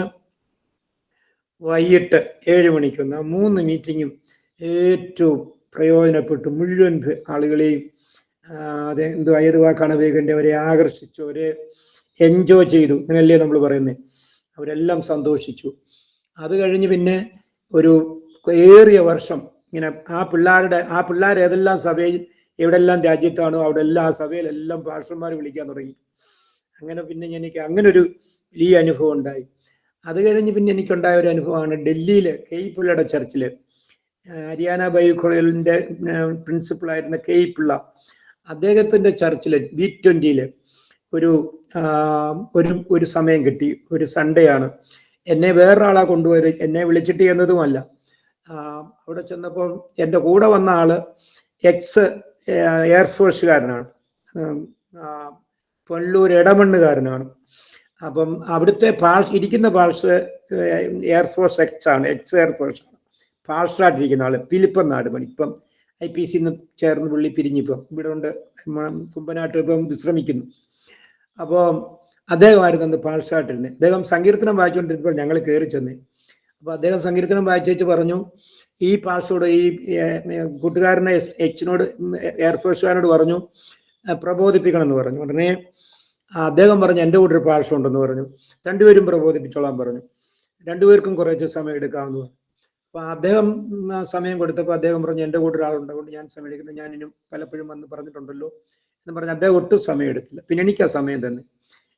വൈകിട്ട് 7 മണിക്കൊന്ന്. 3 മീറ്റിങ്ങും ഏറ്റവും പ്രയോജനപ്പെട്ടു. മുഴുവൻ ആളുകളെയും ഏത് വാക്കാണ് ഉപയോഗിക്കേണ്ടത്, അവരെ ആകർഷിച്ചു, അവരെ എൻജോയ് ചെയ്തു, അങ്ങനെയല്ലേ നമ്മൾ പറയുന്നത്. അവരെല്ലാം സന്തോഷിച്ചു. അത് കഴിഞ്ഞ് പിന്നെ ഒരു ഏറിയ വർഷം ഇങ്ങനെ ആ പിള്ളേർ ഏതെല്ലാം സഭയിൽ എവിടെല്ലാം രാജ്യത്താണോ അവിടെ എല്ലാം ആ സഭയിലെല്ലാം പാസ്റ്റർമാർ വിളിക്കാൻ തുടങ്ങി. അങ്ങനെ പിന്നെ എനിക്ക് അങ്ങനെ ഒരു വലിയ അനുഭവം ഉണ്ടായി. അത് കഴിഞ്ഞ് പിന്നെ എനിക്കുണ്ടായ ഒരു അനുഭവമാണ് ഡൽഹിയിൽ കെ.ഇ. പിള്ളയുടെ ചർച്ചിൽ, ഹരിയാന ബൈബിൾ കോളേജിന്റെ പ്രിൻസിപ്പളായിരുന്ന കെ.ഇ. പിള്ള, അദ്ദേഹത്തിന്റെ ചർച്ചിൽ B20 ഒരു സമയം കിട്ടി. ഒരു സൺഡേ ആണ്. എന്നെ വേറൊരാളാ കൊണ്ടുപോയത്, എന്നെ വിളിച്ചിട്ട് എന്നതുമല്ല. അവിടെ ചെന്നപ്പോൾ എൻ്റെ കൂടെ വന്ന ആള് എക്സ് എയർഫോഴ്സുകാരനാണ്, പൊല്ലൂർ ഇടമണ്ണുകാരനാണ്. അപ്പം അവിടുത്തെ ഇരിക്കുന്ന പാർഷ് എയർഫോഴ്സ് എക്സ് എയർഫോഴ്സ് ആണ്. പാർഷായിട്ടിരിക്കുന്ന ആള് ഫിലിപ്പം നാടുമണി. ഇപ്പം IPC ചേർന്ന് പുള്ളി പിരിഞ്ഞിപ്പം ഇവിടെ ഉണ്ട്, കുമ്പനാട്ട് ഇപ്പം വിശ്രമിക്കുന്നു. അപ്പോൾ അദ്ദേഹമായിരുന്നു അന്ന് പാർഷായിട്ടിരുന്നത്. അദ്ദേഹം സങ്കീർത്തനം വായിച്ചുകൊണ്ടിരുന്നപ്പോൾ ഞങ്ങൾ കയറി ചെന്നേ. അപ്പോൾ അദ്ദേഹം സങ്കീർത്തനം വായിച്ചേച്ച് പറഞ്ഞു, ഈ പാർഷോട് ഈ കൂട്ടുകാരനെ എച്ചിനോട് എയർഫോഴ്സുകാരനോട് പറഞ്ഞു പ്രബോധിപ്പിക്കണം എന്ന് പറഞ്ഞു. ഉടനെ അദ്ദേഹം പറഞ്ഞു എൻ്റെ കൂടെ ഒരു പാർഷ ഉണ്ടെന്ന് പറഞ്ഞു. 2 പേരും പ്രബോധിപ്പിച്ചോളാൻ പറഞ്ഞു. 2 പേർക്കും കുറച്ച് സമയം എടുക്കാമെന്ന് പറഞ്ഞു. അപ്പോൾ അദ്ദേഹം സമയം കൊടുത്തപ്പോൾ അദ്ദേഹം പറഞ്ഞു എൻ്റെ കൂടെ ഒരാളുണ്ട്, അതുകൊണ്ട് ഞാൻ സമയം എടുക്കുന്നത്, ഞാൻ ഇനി പലപ്പോഴും വന്ന് പറഞ്ഞിട്ടുണ്ടല്ലോ എന്ന് പറഞ്ഞ് അദ്ദേഹം ഒട്ടും സമയം എടുത്തില്ല. പിന്നെ എനിക്ക് ആ സമയം തന്നെ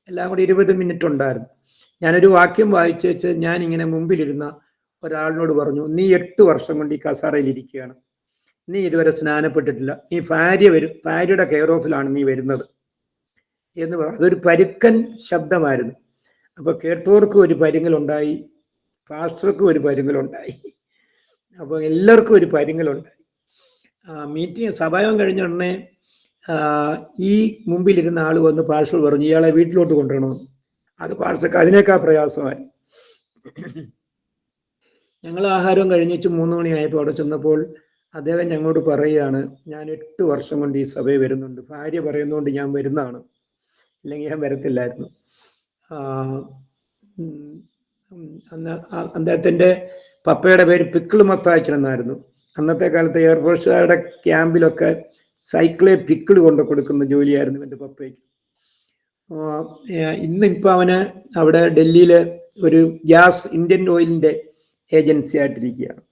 എല്ലാം കൂടി 20 മിനിറ്റ് ഉണ്ടായിരുന്നു. ഞാനൊരു വാക്യം വായിച്ചേച്ച് ഞാൻ ഇങ്ങനെ മുമ്പിലിരുന്ന ഒരാളിനോട് പറഞ്ഞു, നീ 8 വർഷം കൊണ്ട് ഈ കസാരയിൽ ഇരിക്കുകയാണ്, നീ ഇതുവരെ സ്നാനപ്പെട്ടിട്ടില്ല, നീ ഭാര്യയുടെ കെയർ ഓഫിലാണ് നീ വരുന്നത് എന്ന് പറഞ്ഞു. അതൊരു പരുക്കൻ ശബ്ദമായിരുന്നു. അപ്പോൾ കേട്ടവർക്കും ഒരു പരുങ്ങലുണ്ടായി, പാസ്റ്റർക്കും ഒരു പരുങ്ങലുണ്ടായി, അപ്പോൾ എല്ലാവർക്കും ഒരു പരുങ്ങലുണ്ടായി. മീറ്റിംഗ് സഭായം കഴിഞ്ഞ ഉടനെ ഈ മുമ്പിലിരുന്ന ആൾ വന്ന് പാസ്റ്റർ പറഞ്ഞു ഇയാളെ വീട്ടിലോട്ട് കൊണ്ടുവരണമെന്ന്. അത് പാസ്റ്റർക്ക് അതിനേക്കാൾ പ്രയാസമായി. ഞങ്ങൾ ആഹാരം കഴിഞ്ഞിട്ട് 3 മണിയായപ്പോൾ അവിടെ ചെന്നപ്പോൾ അദ്ദേഹം ഞങ്ങളോട് പറയുകയാണ്, ഞാൻ 8 വർഷം കൊണ്ട് ഈ സഭയിൽ വരുന്നുണ്ട്, ഭാര്യ പറയുന്നതുകൊണ്ട് ഞാൻ വരുന്നതാണ്, ഇല്ലെങ്കിൽ ഞാൻ വരത്തില്ലായിരുന്നു. അന്ന് അദ്ദേഹത്തിൻ്റെ പപ്പയുടെ പേര് പിക്കിൾ മത്താച്ചൻ എന്നായിരുന്നു. അന്നത്തെ കാലത്ത് എയർഫോഴ്സുകാരുടെ ക്യാമ്പിലൊക്കെ സൈക്കിളെ പിക്കിൾ കൊണ്ട് കൊടുക്കുന്ന ജോലിയായിരുന്നു എൻ്റെ പപ്പയ്ക്ക്. ഇന്നിപ്പോൾ അവന് അവിടെ ഡൽഹിയിൽ ഒരു ഗ്യാസ് ഇന്ത്യൻ ഓയിലിൻ്റെ ഏജൻസി ആയിട്ടിരിക്കുകയാണ്.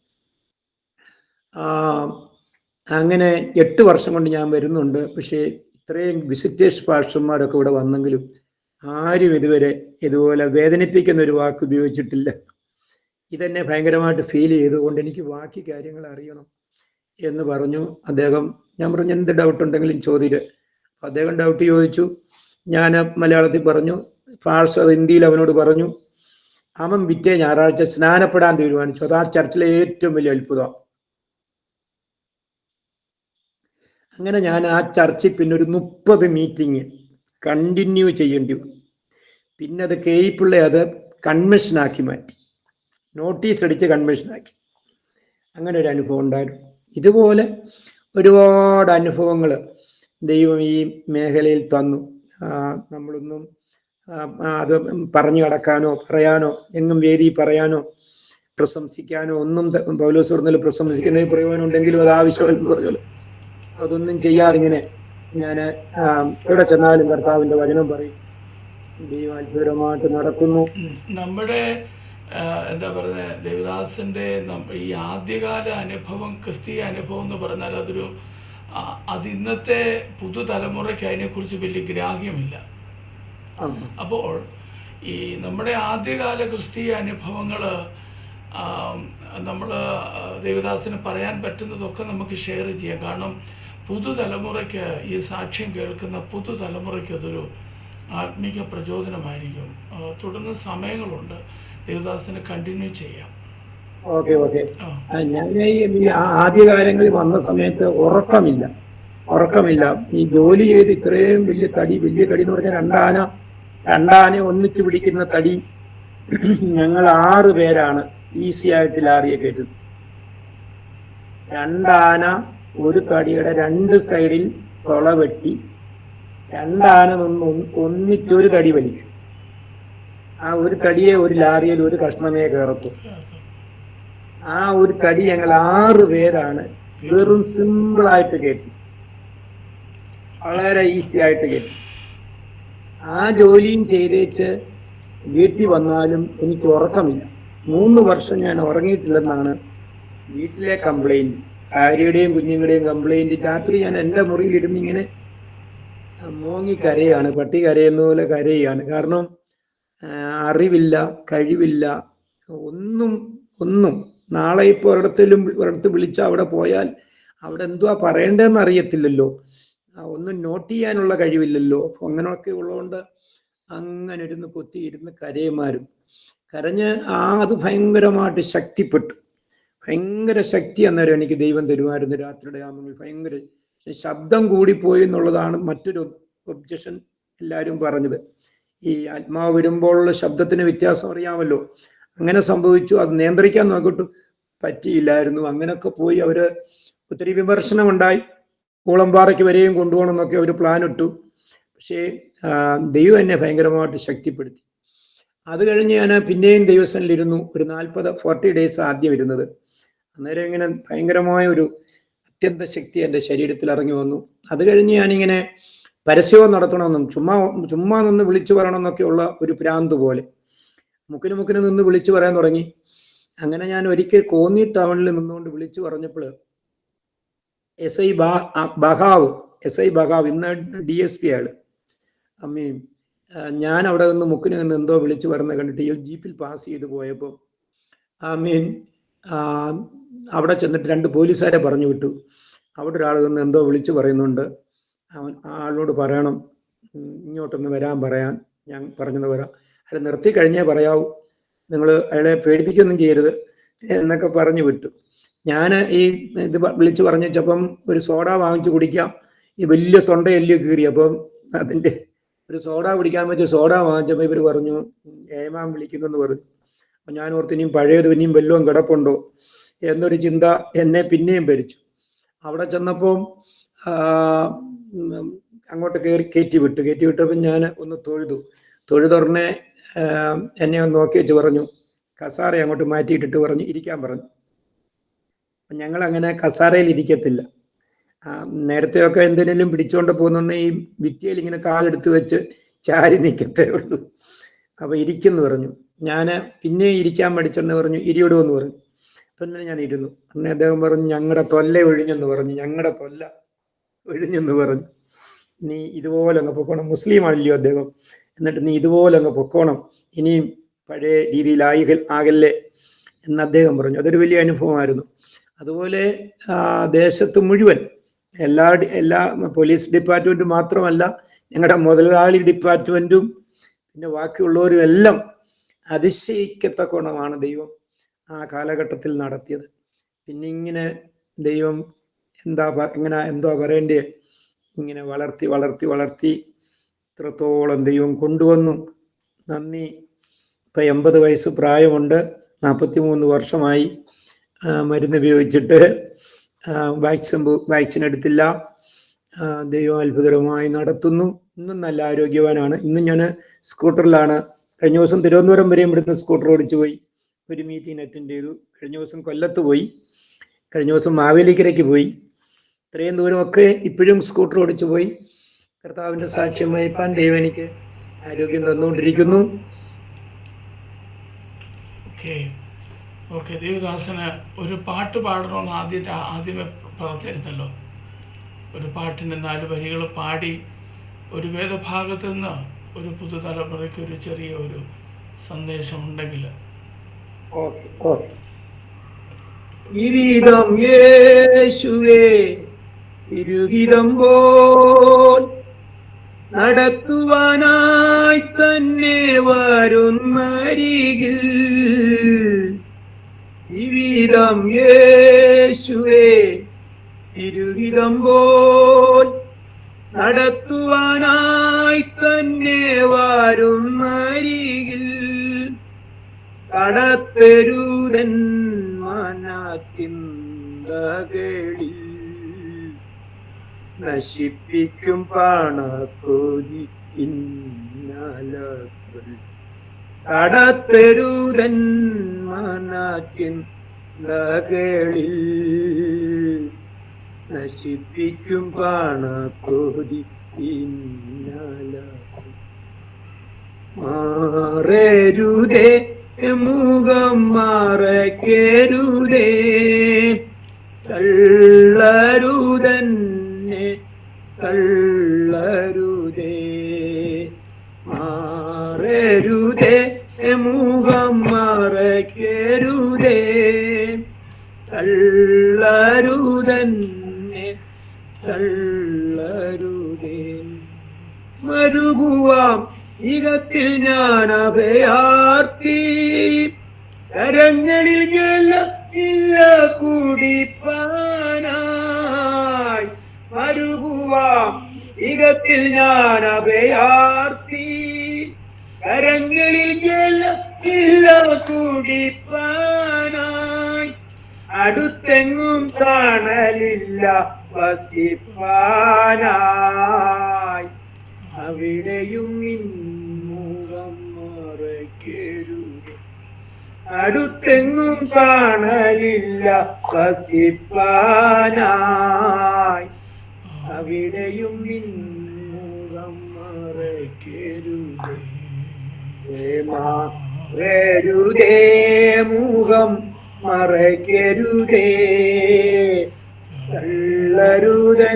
അങ്ങനെ 8 വർഷം കൊണ്ട് ഞാൻ വരുന്നുണ്ട്. പക്ഷേ ഇത്രയും വിസിറ്റേഴ്സ് പാസ്റ്റർമാരൊക്കെ ഇവിടെ വന്നെങ്കിലും ആരും ഇതുവരെ ഇതുപോലെ വേദനിപ്പിക്കുന്ന ഒരു വാക്ക് ഉപയോഗിച്ചിട്ടില്ല. ഇതെന്നെ ഭയങ്കരമായിട്ട് ഫീൽ ചെയ്തുകൊണ്ട് എനിക്ക് ബാക്കി കാര്യങ്ങൾ അറിയണം എന്ന് പറഞ്ഞു അദ്ദേഹം. ഞാൻ പറഞ്ഞു എന്ത് ഡൗട്ട് ഉണ്ടെങ്കിലും ചോദിച്ച്. അദ്ദേഹം ഡൗട്ട് ചോദിച്ചു. ഞാൻ മലയാളത്തിൽ പറഞ്ഞു. പാസ്റ്റർ ഹിന്ദിയിൽ അവനോട് പറഞ്ഞു. അവൻ പിറ്റേ ഞായറാഴ്ച സ്നാനപ്പെടാൻ തീരുമാനിച്ചു. അത് ആ ചർച്ചിലെ ഏറ്റവും വലിയ അത്ഭുതം. അങ്ങനെ ഞാൻ ആ ചർച്ചിൽ പിന്നെ ഒരു 30 മീറ്റിംഗ് കണ്ടിന്യൂ ചെയ്യേണ്ടി വന്നു. പിന്നെ അത് കേയിപ്പിള്ള അത് കൺവെൻഷനാക്കി മാറ്റി, നോട്ടീസ് അടിച്ച് കൺവെൻഷനാക്കി. അങ്ങനെ ഒരു അനുഭവം ഉണ്ടായിരുന്നു. ഇതുപോലെ ഒരുപാട് അനുഭവങ്ങൾ ദൈവം ഈ മേഖലയിൽ തന്നു. നമ്മളൊന്നും അത് പറഞ്ഞു കടക്കാനോ പറയാനോ എങ്ങും വേദി പറയാനോ പ്രശംസിക്കാനോ ഒന്നും പൗലോസ് പറഞ്ഞാൽ പ്രശംസിക്കുന്ന പ്രയോജനം ഉണ്ടെങ്കിലും അത് ആവശ്യമെന്ന് പറഞ്ഞാൽ അതൊന്നും ചെയ്യാതെ ഇങ്ങനെ ഞാൻ എവിടെ ചെന്നാലും കർത്താവിൻ്റെ വചനം പറയും. ദൈവം അത്ഭുതമായിട്ട് നടക്കുന്നു. നമ്മുടെ എന്താ പറയുന്നത്, ദേവദാസിൻ്റെ ഈ ആദ്യകാല അനുഭവം, ക്രിസ്തീയ അനുഭവം എന്ന് പറഞ്ഞാൽ അത് ഇന്നത്തെ പുതുതലമുറയ്ക്ക് അതിനെക്കുറിച്ച് വലിയ ഗ്രാഹ്യമില്ല. അപ്പോൾ ഈ നമ്മുടെ ആദ്യകാല ക്രിസ്തീയ അനുഭവങ്ങൾ നമ്മൾ ദേവദാസിന് പറയാൻ പറ്റുന്നതൊക്കെ നമുക്ക് ഷെയർ ചെയ്യാം. കാരണം പുതുതലമുറയ്ക്ക് ഈ സാക്ഷ്യം കേൾക്കുന്ന പുതുതലമുറയ്ക്ക് അതൊരു ആത്മീക പ്രചോദനമായിരിക്കും. തുടർന്ന് സമയങ്ങളുണ്ട്, ദേവദാസിന് കണ്ടിന്യൂ ചെയ്യാം. ഓക്കെ. ഞാൻ ഈ ആദ്യകാലങ്ങളിൽ വന്ന സമയത്ത് ഉറക്കമില്ല. ഈ ജോലി ചെയ്ത് ഇത്രയും വലിയ തടി എന്ന് പറഞ്ഞാൽ രണ്ടാന ഒന്നിച്ചു പിടിക്കുന്ന തടി. ഞങ്ങൾ 6 പേരാണ് ഈസി ആയിട്ട് ലാറിയെ കയറ്റുന്നത്. 2 ആന ഒരു തടിയുടെ 2 സൈഡിൽ തുള വെട്ടി 2 ആന നിന്ന് ഒന്നിച്ചൊരു തടി വലിക്കും. ആ ഒരു തടിയെ ഒരു ലാറിയിൽ ഒരു കഷ്ണമേ കയറത്തു. ആ ഒരു തടി ഞങ്ങൾ 6 പേരാണ് വെറും സിമ്പിളായിട്ട് കയറ്റി, വളരെ ഈസി ആയിട്ട് കയറ്റി. ആ ജോലിയും ചെയ്തേച്ച് വീട്ടിൽ വന്നാലും എനിക്ക് ഉറക്കമില്ല. 3 വർഷം ഞാൻ ഉറങ്ങിയിട്ടില്ലെന്നാണ് വീട്ടിലെ കംപ്ലൈൻറ്റ്. ഭാര്യയുടെയും കുഞ്ഞുങ്ങളുടെയും കംപ്ലൈൻറ്റ്. രാത്രി ഞാൻ എൻ്റെ മുറിയിലിരുന്ന് ഇങ്ങനെ മോങ്ങി കരയാണ്, പട്ടി കരയുന്ന പോലെ കരയാണ്. കാരണം അറിവില്ല, കഴിവില്ല, ഒന്നും. നാളെ ഇപ്പോൾ ഒരിടത്ത് വിളിച്ചാൽ അവിടെ പോയാൽ അവിടെ എന്തുവാ പറയേണ്ടതെന്ന് അറിയത്തില്ലല്ലോ, ഒന്നും നോട്ട് ചെയ്യാനുള്ള കഴിവില്ലല്ലോ. അപ്പോൾ അങ്ങനെയൊക്കെ ഉള്ളതുകൊണ്ട് അങ്ങനെ ഇരുന്ന് കരഞ്ഞ് അത് ഭയങ്കരമായിട്ട് ശക്തിപ്പെട്ടു. ഭയങ്കര ശക്തി അന്നേരം എനിക്ക് ദൈവം തരുമായിരുന്നു. രാത്രിയുടെ യാമങ്ങളിൽ ഭയങ്കര ശബ്ദം കൂടിപ്പോയി എന്നുള്ളതാണ് മറ്റൊരു ഒബ്ജക്ഷൻ എല്ലാവരും പറഞ്ഞത്. ഈ ആത്മാവ് വരുമ്പോഴുള്ള ശബ്ദത്തിന് വ്യത്യാസം അറിയാമല്ലോ. അങ്ങനെ സംഭവിച്ചു. അത് നിയന്ത്രിക്കാൻ നോക്കിയിട്ട് പറ്റിയില്ലായിരുന്നു. അങ്ങനെയൊക്കെ പോയി അവർ ഒത്തിരി വിമർശനമുണ്ടായി. കൂളമ്പാറയ്ക്ക് വരെയും കൊണ്ടുപോകണം എന്നൊക്കെ അവർ പ്ലാൻ ഇട്ടു. പക്ഷേ ദൈവം എന്നെ ഭയങ്കരമായിട്ട് ശക്തിപ്പെടുത്തി. അത് കഴിഞ്ഞ് ഞാൻ പിന്നെയും ദൈവസനിലിരുന്നു. ഒരു 40 ഡേയ്സ് ആദ്യം ഇരുന്നത്. അന്നേരം ഇങ്ങനെ ഭയങ്കരമായ ഒരു അത്യന്ത ശക്തി എൻ്റെ ശരീരത്തിൽ ഇറങ്ങി വന്നു. അത് കഴിഞ്ഞ് ഞാനിങ്ങനെ പരസ്യവും നടത്തണമെന്നും ചുമ്മാ നിന്ന് വിളിച്ചു പറയണമെന്നൊക്കെയുള്ള ഒരു ഭ്രാന്ത് പോലെ മുക്കിന് നിന്ന് വിളിച്ചു പറയാൻ തുടങ്ങി. അങ്ങനെ ഞാൻ ഒരിക്കൽ കോന്നി ടൗണിൽ നിന്നുകൊണ്ട് വിളിച്ചു പറഞ്ഞപ്പോൾ എസ് ഐ ബഹാവ് ഇന്ന് DSP ആള് അമ്മയും ഞാൻ അവിടെ നിന്ന് മുക്കിന് നിന്ന് എന്തോ വിളിച്ചു പറയുന്നത് കണ്ടിട്ട് ഈ ജീപ്പിൽ പാസ് ചെയ്ത് പോയപ്പോൾ അവിടെ ചെന്നിട്ട് 2 പോലീസുകാരെ പറഞ്ഞു വിട്ടു. അവിടെ ഒരാൾ നിന്ന് എന്തോ വിളിച്ചു പറയുന്നുണ്ട്. ആളിനോട് പറയണം ഇങ്ങോട്ടൊന്ന് വരാൻ പറയാൻ. ഞാൻ പറഞ്ഞത് വരാം, അയാൾ നിർത്തി കഴിഞ്ഞേ പറയാവൂ, നിങ്ങൾ അയാളെ പേടിപ്പിക്കുകയൊന്നും ചെയ്യരുത് എന്നൊക്കെ പറഞ്ഞു വിട്ടു. ഞാൻ ഇത് വിളിച്ചു പറഞ്ഞു വെച്ചപ്പം ഒരു സോഡ വാങ്ങിച്ചു കുടിക്കാം. ഈ വലിയ തൊണ്ടയെല്ല് കീറി. അപ്പം അതിൻ്റെ ഒരു സോഡ കുടിക്കാൻ വെച്ച് സോഡ വാങ്ങിച്ചപ്പോൾ ഇവർ പറഞ്ഞു ഏമാൻ വിളിക്കുന്നെന്ന് പറഞ്ഞു. അപ്പം ഞാൻ ഓർത്ത് ഇനിയും പഴയത് ഇനിയും വല്ലതും കിടപ്പുണ്ടോ എന്നൊരു ചിന്ത എന്നെ പിന്നെയും ഭരിച്ചു. അവിടെ ചെന്നപ്പോൾ അങ്ങോട്ട് കയറ്റി വിട്ടപ്പോൾ ഞാൻ ഒന്ന് തൊഴുതുടനെ എന്നെ ഒന്ന് നോക്കി വെച്ച് പറഞ്ഞു, കസാര അങ്ങോട്ട് മാറ്റിയിട്ടിട്ട് പറഞ്ഞു ഇരിക്കാൻ പറഞ്ഞു. ഞങ്ങളങ്ങനെ കസാരയിൽ ഇരിക്കത്തില്ല. നേരത്തെയൊക്കെ എന്തിനേലും പിടിച്ചോണ്ട് പോകുന്നുണ്ടെങ്കിൽ ഈ ഭിത്തിയിൽ ഇങ്ങനെ കാലെടുത്ത് വെച്ച് ചാരി നിൽക്കത്തേ ഉള്ളൂ. അപ്പോൾ ഇരിക്കുന്നു പറഞ്ഞു. ഞാൻ പിന്നെ ഇരിക്കാൻ പഠിച്ചെന്ന് പറഞ്ഞു, ഇരിയിടുമെന്ന് പറഞ്ഞു. പിന്നെ ഞാൻ ഇരുന്നു. പിന്നെ അദ്ദേഹം പറഞ്ഞു, ഞങ്ങളുടെ തൊല്ല ഒഴിഞ്ഞെന്ന് പറഞ്ഞു, ഞങ്ങളുടെ തൊല്ല ഒഴിഞ്ഞെന്ന് പറഞ്ഞു. നീ ഇതുപോലെ അങ്ങ് പൊക്കോണം. മുസ്ലിമാണല്ലോ അദ്ദേഹം. എന്നിട്ട് നീ ഇതുപോലെ അങ്ങ് പൊക്കോണം, ഇനിയും പഴയ രീതിയിൽ ആകല്ലേ എന്ന് അദ്ദേഹം പറഞ്ഞു. അതൊരു വലിയ അനുഭവമായിരുന്നു. അതുപോലെ ദേശത്ത് മുഴുവൻ എല്ലാ പോലീസ് ഡിപ്പാർട്ട്മെൻറ്റും മാത്രമല്ല, ഞങ്ങളുടെ മുതലാളി ഡിപ്പാർട്ട്മെൻറ്റും പിന്നെ ബാക്കിയുള്ളവരും എല്ലാം അതിശയിക്കത്തക്കോണമാണ് ദൈവം ആ കാലഘട്ടത്തിൽ നടത്തിയത്. പിന്നെ ഇങ്ങനെ ദൈവം എന്തോ പറയണ്ടേ, ഇങ്ങനെ വളർത്തി വളർത്തി വളർത്തി ഇത്രത്തോളം ദൈവം കൊണ്ടുവന്നു. നന്ദി. ഇപ്പം 80 വയസ്സ് പ്രായമുണ്ട്. 43 വർഷമായി മരുന്ന് ഉപയോഗിച്ചിട്ട്. വാക്സിൻ എടുത്തില്ല. ദൈവം അത്ഭുതകരമായി നടത്തുന്നു. ഇന്നും നല്ല ആരോഗ്യവാനാണ്. ഇന്നും ഞാൻ സ്കൂട്ടറിലാണ്. കഴിഞ്ഞ ദിവസം തിരുവനന്തപുരം വരെയും ഇവിടുന്ന് സ്കൂട്ടർ ഓടിച്ചു പോയി. ഒരു മീറ്റിംഗ് അറ്റൻഡ് ചെയ്തു. കഴിഞ്ഞ ദിവസം കൊല്ലത്ത് പോയി. കഴിഞ്ഞ ദിവസം മാവേലിക്കരയ്ക്ക് പോയി. ഇത്രയും ദൂരമൊക്കെ ഇപ്പോഴും സ്കൂട്ടർ ഓടിച്ചു പോയി. കർത്താവിൻ്റെ സാക്ഷ്യം വഹിപ്പാൻ ദൈവം എനിക്ക് ആരോഗ്യം തന്നുകൊണ്ടിരിക്കുന്നു. ഓക്കെ ദേവദാസന് ഒരു പാട്ട് പാടണമെന്ന് ആദ്യമേ പറഞ്ഞിരുന്നല്ലോ. ഒരു പാട്ടിൻ്റെ 4 വരികൾ പാടി ഒരു വേദഭാഗത്ത് നിന്ന് ഒരു പുതുതലമുറയ്ക്ക് ഒരു ചെറിയ ഒരു സന്ദേശം ഉണ്ടെങ്കിൽ. ഇരിതം യേശുവേ ഇരുഹിതം പോൽ നടത്തുവാനായി തന്നെ വരുന്നരികിൽ. ഇവിധം യേശുവേ ഇരുഹിതം പോൽ നടത്തുവാനായി തന്നെ വരുന്നരികിൽ. കടത്തരുതൻ മനത്തിന്തകളിൽ നശിപ്പിക്കും പണക്കൊതി ഇന്നലകൾ. കടത്തരുതൻ മനത്തിന്തകളിൽ നശിപ്പിക്കും പണക്കൊതി ഇന്നലകൾ. മാറരുതേ മുഖം മറക്കരുതേ, തള്ളരുതന്നെ തള്ളരുതേ. മാറരുതേ മുഖം മറക്കരുതേ, തള്ളരുതന്നെ തള്ളരുതേ. മരുഭുവാം ഇകത്തിൽ ഞാൻ അഭയാർത്ഥി, കരങ്ങളിൽ ഇല്ല കുടിപ്പാനായി. മരുഭുവാം ഇകത്തിൽ ഞാൻ അഭയാർത്ഥി, കരങ്ങളിൽ ഇല്ല കുടിപ്പാനായി. അടുത്തെങ്ങും തണലില്ല വസിപ്പാനായി. അവിടെയും മുഖം മറക്കരുതേ. അടുത്തെങ്ങും കാണലില്ല വസിപ്പാനായി. അവിടെയും മുഖം മറക്കരുതേ. മാറരുതേ മുഖം മറക്കരുതേ, തള്ളരുതന്നെ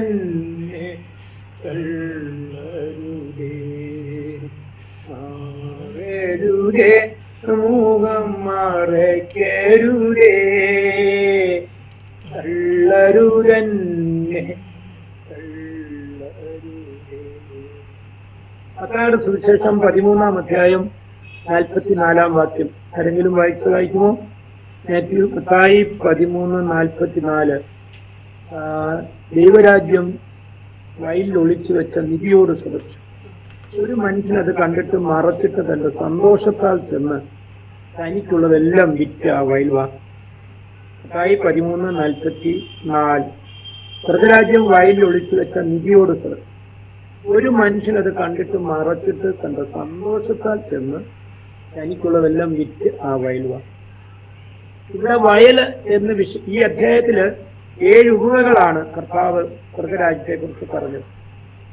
തള്ളരുതേ. മാറരുതേ മുഖം മറക്കരുതേ, തള്ളരുതന്നെ തള്ളരുതേ. മത്തായിയുടെ സുവിശേഷം 13-ാം അധ്യായം 44-ാം വാക്യം ആരെങ്കിലും വായിക്കുമോ? മത്തായി 13:44. ദൈവരാജ്യം വയലിൽ ഒളിച്ചു വെച്ച നിധിയോട് സദൃശം. ഒരു മനുഷ്യനത് കണ്ടിട്ട് മറച്ചിട്ട് തന്റെ സന്തോഷത്താൽ ചെന്ന് തനിക്കുള്ളതെല്ലാം വിറ്റ് ആ വയൽ വാങ്ങി. മത്തായി 13:44. സ്വർഗരാജ്യം വയലിൽ ഒളിച്ചു വെച്ച നിധിയോട് സദൃശം. ഒരു മനുഷ്യനത് കണ്ടിട്ട് മറച്ചിട്ട് തന്റെ സന്തോഷത്താൽ ചെന്ന് തനിക്കുള്ളതെല്ലാം വിറ്റ് ആ വയൽ വാങ്ങി. ഇവിടെ വയല് എന്ന് ഈ അധ്യായത്തില് 7 ഉപമകളാണ് കർത്താവ് സ്വർഗരാജ്യത്തെ കുറിച്ച് പറഞ്ഞത്.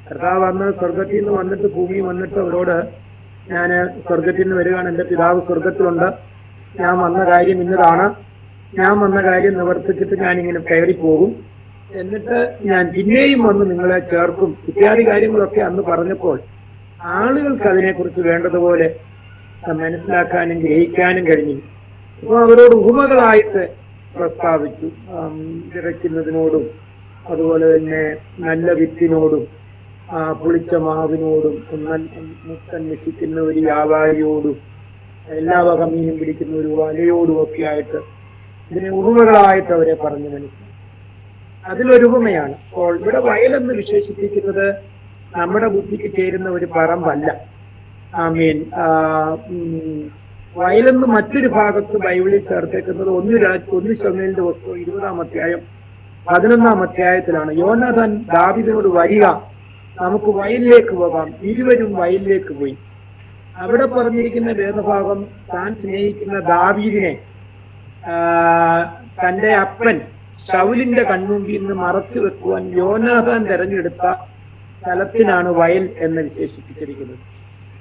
കർത്താവ് അന്ന് സ്വർഗത്തിൽ നിന്ന് വന്നിട്ട് ഭൂമി വന്നിട്ട് അവരോട്, ഞാൻ സ്വർഗത്തിൽ നിന്ന് വരികയാണ്, എൻ്റെ പിതാവ് സ്വർഗത്തിലുണ്ട്, ഞാൻ വന്ന കാര്യം ഇന്നതാണ്, ഞാൻ വന്ന കാര്യം നിവർത്തിച്ചിട്ട് ഞാനിങ്ങനെ കയറി പോകും, എന്നിട്ട് ഞാൻ പിന്നെയും വന്ന് നിങ്ങളെ ചേർക്കും ഇത്യാദി കാര്യങ്ങളൊക്കെ അന്ന് പറഞ്ഞപ്പോൾ ആളുകൾക്ക് അതിനെക്കുറിച്ച് വേണ്ടതുപോലെ മനസ്സിലാക്കാനും ഗ്രഹിക്കാനും കഴിഞ്ഞു. അപ്പോൾ അവരോട് ഉപമകളായിട്ട് പ്രസ്താവിച്ചു. വിതയ്ക്കുന്നതിനോടും അതുപോലെ തന്നെ നല്ല വിത്തിനോടും പുളിച്ച മാവിനോടും അന്വേഷിക്കുന്ന ഒരു വ്യാപാരിയോടും എല്ലാ വക മീനും പിടിക്കുന്ന ഒരു വലയോടും ഒക്കെ ആയിട്ട് ഇതിനെ ഉപമകളായിട്ട് അവരെ പറഞ്ഞ് മനസ്സിലാക്കി. അതിലൊരു ഉപമയാണ്. അപ്പോൾ ഇവിടെ വയലെന്ന് വിശേഷിപ്പിക്കുന്നത് നമ്മുടെ ബുദ്ധിക്ക് ചേരുന്ന ഒരു പറമ്പല്ല. വയലെന്ന് മറ്റൊരു ഭാഗത്ത് ബൈബിളിൽ ചേർത്തേക്കുന്നത് 1 ശമൂവേലിന്റെ പുസ്തകം 20-ാം അധ്യായം 11-ാം അധ്യായത്തിലാണ്. യോനാഥാൻ ദാവീദിനോട്, വരിക, നമുക്ക് വയലിലേക്ക് പോകാം. ഇരുവരും വയലിലേക്ക് പോയി. അവിടെ പറഞ്ഞിരിക്കുന്ന വേദഭാഗം താൻ സ്നേഹിക്കുന്ന ദാവീദിനെ തന്റെ അപ്പൻ ശൗലിന്റെ കൺമുമ്പിൽ നിന്ന് മറച്ചു വെക്കുവാൻ യോനാഥാൻ തെരഞ്ഞെടുത്ത സ്ഥലത്തിനാണ് വയൽ എന്ന് വിശേഷിപ്പിച്ചിരിക്കുന്നത്.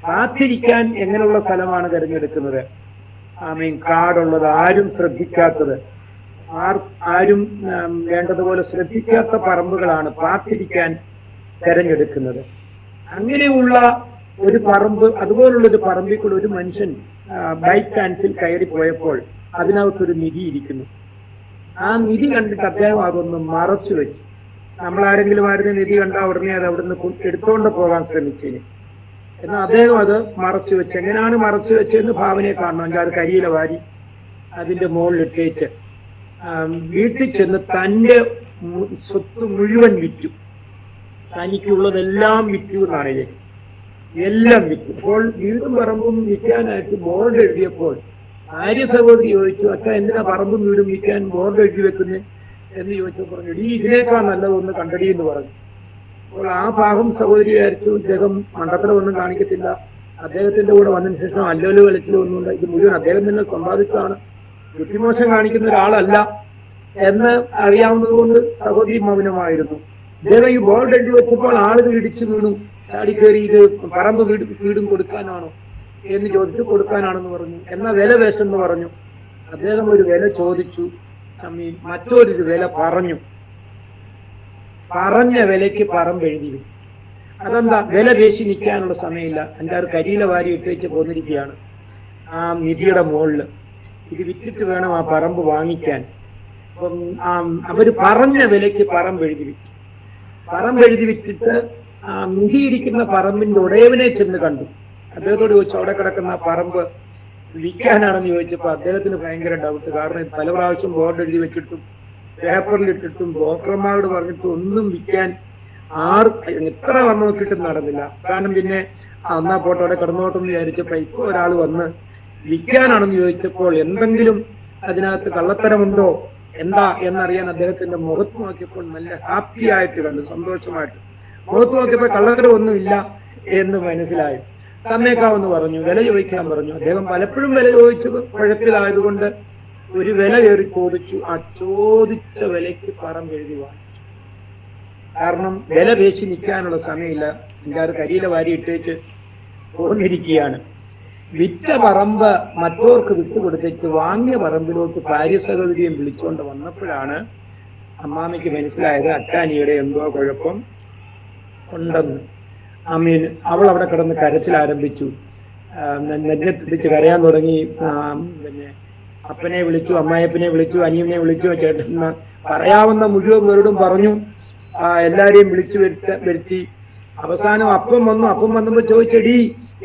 കാത്തിരിക്കാൻ എങ്ങനെയുള്ള സ്ഥലമാണ് തിരഞ്ഞെടുക്കുന്നത്? കാടുള്ളത്, ആരും ശ്രദ്ധിക്കാത്തത്, ആരും വേണ്ടതുപോലെ ശ്രദ്ധിക്കാത്ത പറമ്പുകളാണ് കാത്തിരിക്കാൻ തിരഞ്ഞെടുക്കുന്നത്. അങ്ങനെയുള്ള ഒരു പറമ്പ്, അതുപോലുള്ളൊരു പറമ്പിൽ കൂടെ ഒരു മനുഷ്യൻ ബൈ ചാൻസിൽ കയറി പോയപ്പോൾ അതിനകത്തൊരു നിധി ഇരിക്കുന്നു. ആ നിധി കണ്ടിട്ട് അദ്ദേഹം അതൊന്ന് മറച്ചു വെച്ചു. നമ്മളാരെങ്കിലും നിധി കണ്ടാൽ ഉടനെ അത് അവിടുന്ന് എടുത്തോണ്ട് പോകാൻ ശ്രമിച്ചേനെ. എന്നാൽ അദ്ദേഹം അത് മറച്ചു വെച്ച്, എങ്ങനെയാണ് മറച്ചു വെച്ചതെന്ന് ഭാവനയെ കാണണം. അത് കരിയില വാരി അതിന്റെ മുകളിലിട്ടേച്ച് വീട്ടിൽ ചെന്ന് തൻ്റെ സ്വത്ത് മുഴുവൻ വിറ്റു. തനിക്കുള്ളതെല്ലാം വിറ്റു എന്നാണ് എല്ലാം വിറ്റു. അപ്പോൾ വീടും പറമ്പും വിൽക്കാനായിട്ട് ബോർഡ് എഴുതിയപ്പോൾ ആര്യ സഹോദരി ചോദിച്ചു, അച്ഛാ എന്തിനാ പറമ്പും വീടും വിൽക്കാൻ ബോർഡ് എഴുതി വെക്കുന്നത് എന്ന് ചോദിച്ചപ്പോൾ പറഞ്ഞു, ഇതിനേക്കാൾ നല്ലതൊന്ന് കണ്ടടി എന്ന് പറഞ്ഞു. അപ്പോൾ ആ ഭാഗം സഹോദരി വിചാരിച്ചു, ഇദ്ദേഹം മണ്ടത്തരമൊന്നും കാണിക്കത്തില്ല, അദ്ദേഹത്തിന്റെ കൂടെ വന്നതിന് ശേഷം അല്ലോല് വെളിച്ചിലോ ഒന്നുമില്ല, ഇത് മുഴുവൻ അദ്ദേഹം തന്നെ സമ്പാദിച്ചതാണ്, ബുദ്ധിമോശം കാണിക്കുന്ന ഒരാളല്ല എന്ന് അറിയാവുന്നത് കൊണ്ട് സഹോദരി മൗനമായിരുന്നു. ഇദ്ദേഹം ഈ ബോർഡ് എഴുതി വെച്ചപ്പോൾ ആളുകൾ ഇടിച്ചു വീണു, ചാടിക്കേറി, ഇത് പറമ്പ് വീടും കൊടുക്കാനാണോ എന്ന് ചോദിച്ചു. കൊടുക്കാനാണെന്ന് പറഞ്ഞു. എന്നാൽ വില വേഷമെന്ന് പറഞ്ഞു. അദ്ദേഹം ഒരു വില ചോദിച്ചു, മറ്റൊരു വില പറഞ്ഞു. പറഞ്ഞ വിലയ്ക്ക് പറമ്പ് എഴുതി വിറ്റു. അതെന്താ? വില പേശി നിൽക്കാനുള്ള സമയമില്ല. 5-6 കരിയില വാരി ഇട്ടേച്ച് പോന്നിരിക്കുകയാണ് ആ നിധിയുടെ മുകളിൽ. ഇത് വിറ്റിട്ട് വേണം ആ പറമ്പ് വാങ്ങിക്കാൻ. അപ്പം അവര് പറഞ്ഞ വിലയ്ക്ക് പറമ്പ് എഴുതി വിറ്റു. പറമ്പ് എഴുതി വിറ്റിട്ട് നിധിയിരിക്കുന്ന പറമ്പിന്റെ ഉടയവനെ ചെന്ന് കണ്ടു. അദ്ദേഹത്തോട് ചോദിച്ചു, അവിടെ കിടക്കുന്ന പറമ്പ് വിൽക്കാനാണെന്ന് ചോദിച്ചപ്പോൾ അദ്ദേഹത്തിന് ഭയങ്കര ഡൗട്ട്. കാരണം ഇത് പല പ്രാവശ്യം ബോർഡ് എഴുതി വെച്ചിട്ടും പേപ്പറിലിട്ടിട്ടും ബ്രോക്കർമാരോട് പറഞ്ഞിട്ടും ഒന്നും വിൽക്കാൻ എത്ര വന്ന് നോക്കിയിട്ടും നടന്നില്ല. അവസാനം പിന്നെ എന്നാ പോട്ടെ അവിടെ കിടന്നോട്ടെന്ന് വിചാരിച്ചപ്പോൾ ഇപ്പോൾ ഒരാൾ വന്ന് വിൽക്കാനാണെന്ന് ചോദിച്ചപ്പോൾ എന്തെങ്കിലും അതിനകത്ത് കള്ളത്തരമുണ്ടോ എന്താ എന്നറിയാൻ അദ്ദേഹത്തിന്റെ മുഖത്ത് നോക്കിയപ്പോൾ നല്ല ഹാപ്പി ആയിട്ട് കണ്ടു, സന്തോഷമായിട്ട് മുഖത്ത് നോക്കിയപ്പോൾ കള്ളത്തരം ഒന്നുമില്ല എന്ന് മനസ്സിലായി. തന്നേക്കാവെന്ന് പറഞ്ഞു. വില ചോദിക്കാൻ പറഞ്ഞു. അദ്ദേഹം പലപ്പോഴും വില ചോദിച്ചത് കുഴപ്പമില്ലായതുകൊണ്ട് ഒരു വില കയറി ചോദിച്ചു. ആ ചോദിച്ച വിലയ്ക്ക് പറമ്പ് എഴുതി വാങ്ങിച്ചു. കാരണം വില പേശി നിൽക്കാനുള്ള സമയമില്ല. 5-6 കരിയില വാരി ഇട്ടേച്ച് പോന്നിരിക്കുകയാണ്. വിറ്റ പറമ്പ് മറ്റവർക്ക് വിട്ടുകൊടുത്തേക്ക് വാങ്ങിയ പറമ്പിലോട്ട് ഭാര്യ സഹോദരിയും വിളിച്ചുകൊണ്ട് വന്നപ്പോഴാണ് അമ്മാമ്മയ്ക്ക് മനസ്സിലായത് അറ്റാനിയുടെ എന്തോ കുഴപ്പം ഉണ്ടെന്ന്. അവൾ അവിടെ കിടന്ന് കരച്ചിൽ ആരംഭിച്ചു. നെഞ്ഞത്തിടിച്ച് കരയാൻ തുടങ്ങി. പിന്നെ അപ്പനെ വിളിച്ചു, അമ്മായപ്പനെ വിളിച്ചു, അനിയനെ വിളിച്ചു, ചേട്ടൻ പറയാവുന്ന മുഴുവൻ പേരോടും പറഞ്ഞു. എല്ലാരെയും വിളിച്ചു വരുത്തി. അവസാനം അപ്പം വന്നപ്പോ ചോദിച്ചെടി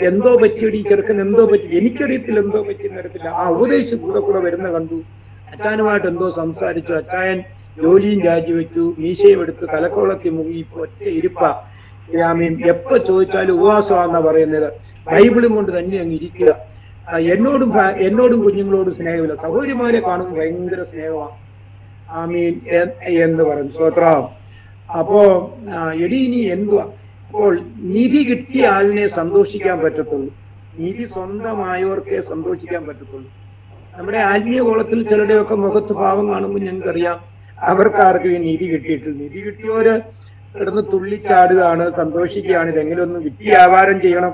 എന്തോ പറ്റിയടി, ചെറുക്കൻ എന്തോ പറ്റി? എനിക്കറിയത്തില്ല എന്തോ പറ്റിയെന്ന് അറിയത്തില്ല. ആ ഉപദേശം കൂടെ വരുന്ന കണ്ടു. അച്ചാനുമായിട്ട് എന്തോ സംസാരിച്ചു. അച്ചായൻ ജോലിയും രാജിവെച്ചു, മീശയും എടുത്ത് കലക്കോളത്തിൽ മുങ്ങി. ഇപ്പൊ ഒറ്റ ഇരുപ്പ. എപ്പോ ചോദിച്ചാലും ഉപവാസമാണെന്നാ പറയുന്നത്. ബൈബിളും കൊണ്ട് തന്നെ അങ്ങ് ഇരിക്കുക. എന്നോടും കുഞ്ഞുങ്ങളോടും സ്നേഹമില്ല, സഹോദരിമാരെ കാണുമ്പോൾ ഭയങ്കര സ്നേഹമാണ് എന്ന് പറഞ്ഞു. സ്വത്രം. അപ്പോ എടി ഇനി എന്തുവാ? അപ്പോൾ നിധി കിട്ടിയ ആളിനെ സന്തോഷിക്കാൻ പറ്റത്തുള്ളൂ. നിധി സ്വന്തമായവർക്കേ സന്തോഷിക്കാൻ പറ്റത്തുള്ളൂ. നമ്മുടെ ആത്മീയ കോളത്തിൽ ചിലരുടെയൊക്കെ മുഖത്ത് ഭാവം കാണുമ്പോൾ ഞങ്ങൾക്കറിയാം അവർക്കാർക്കും ഈ നീതി കിട്ടിയിട്ടില്ല. നീതി കിട്ടിയവര് കിടന്ന് തുള്ളിച്ചാടുകയാണ്, സന്തോഷിക്കുകയാണ്. ഇതെങ്ങനെ ഒന്ന് വിറ്റ് വ്യാപാരം ചെയ്യണം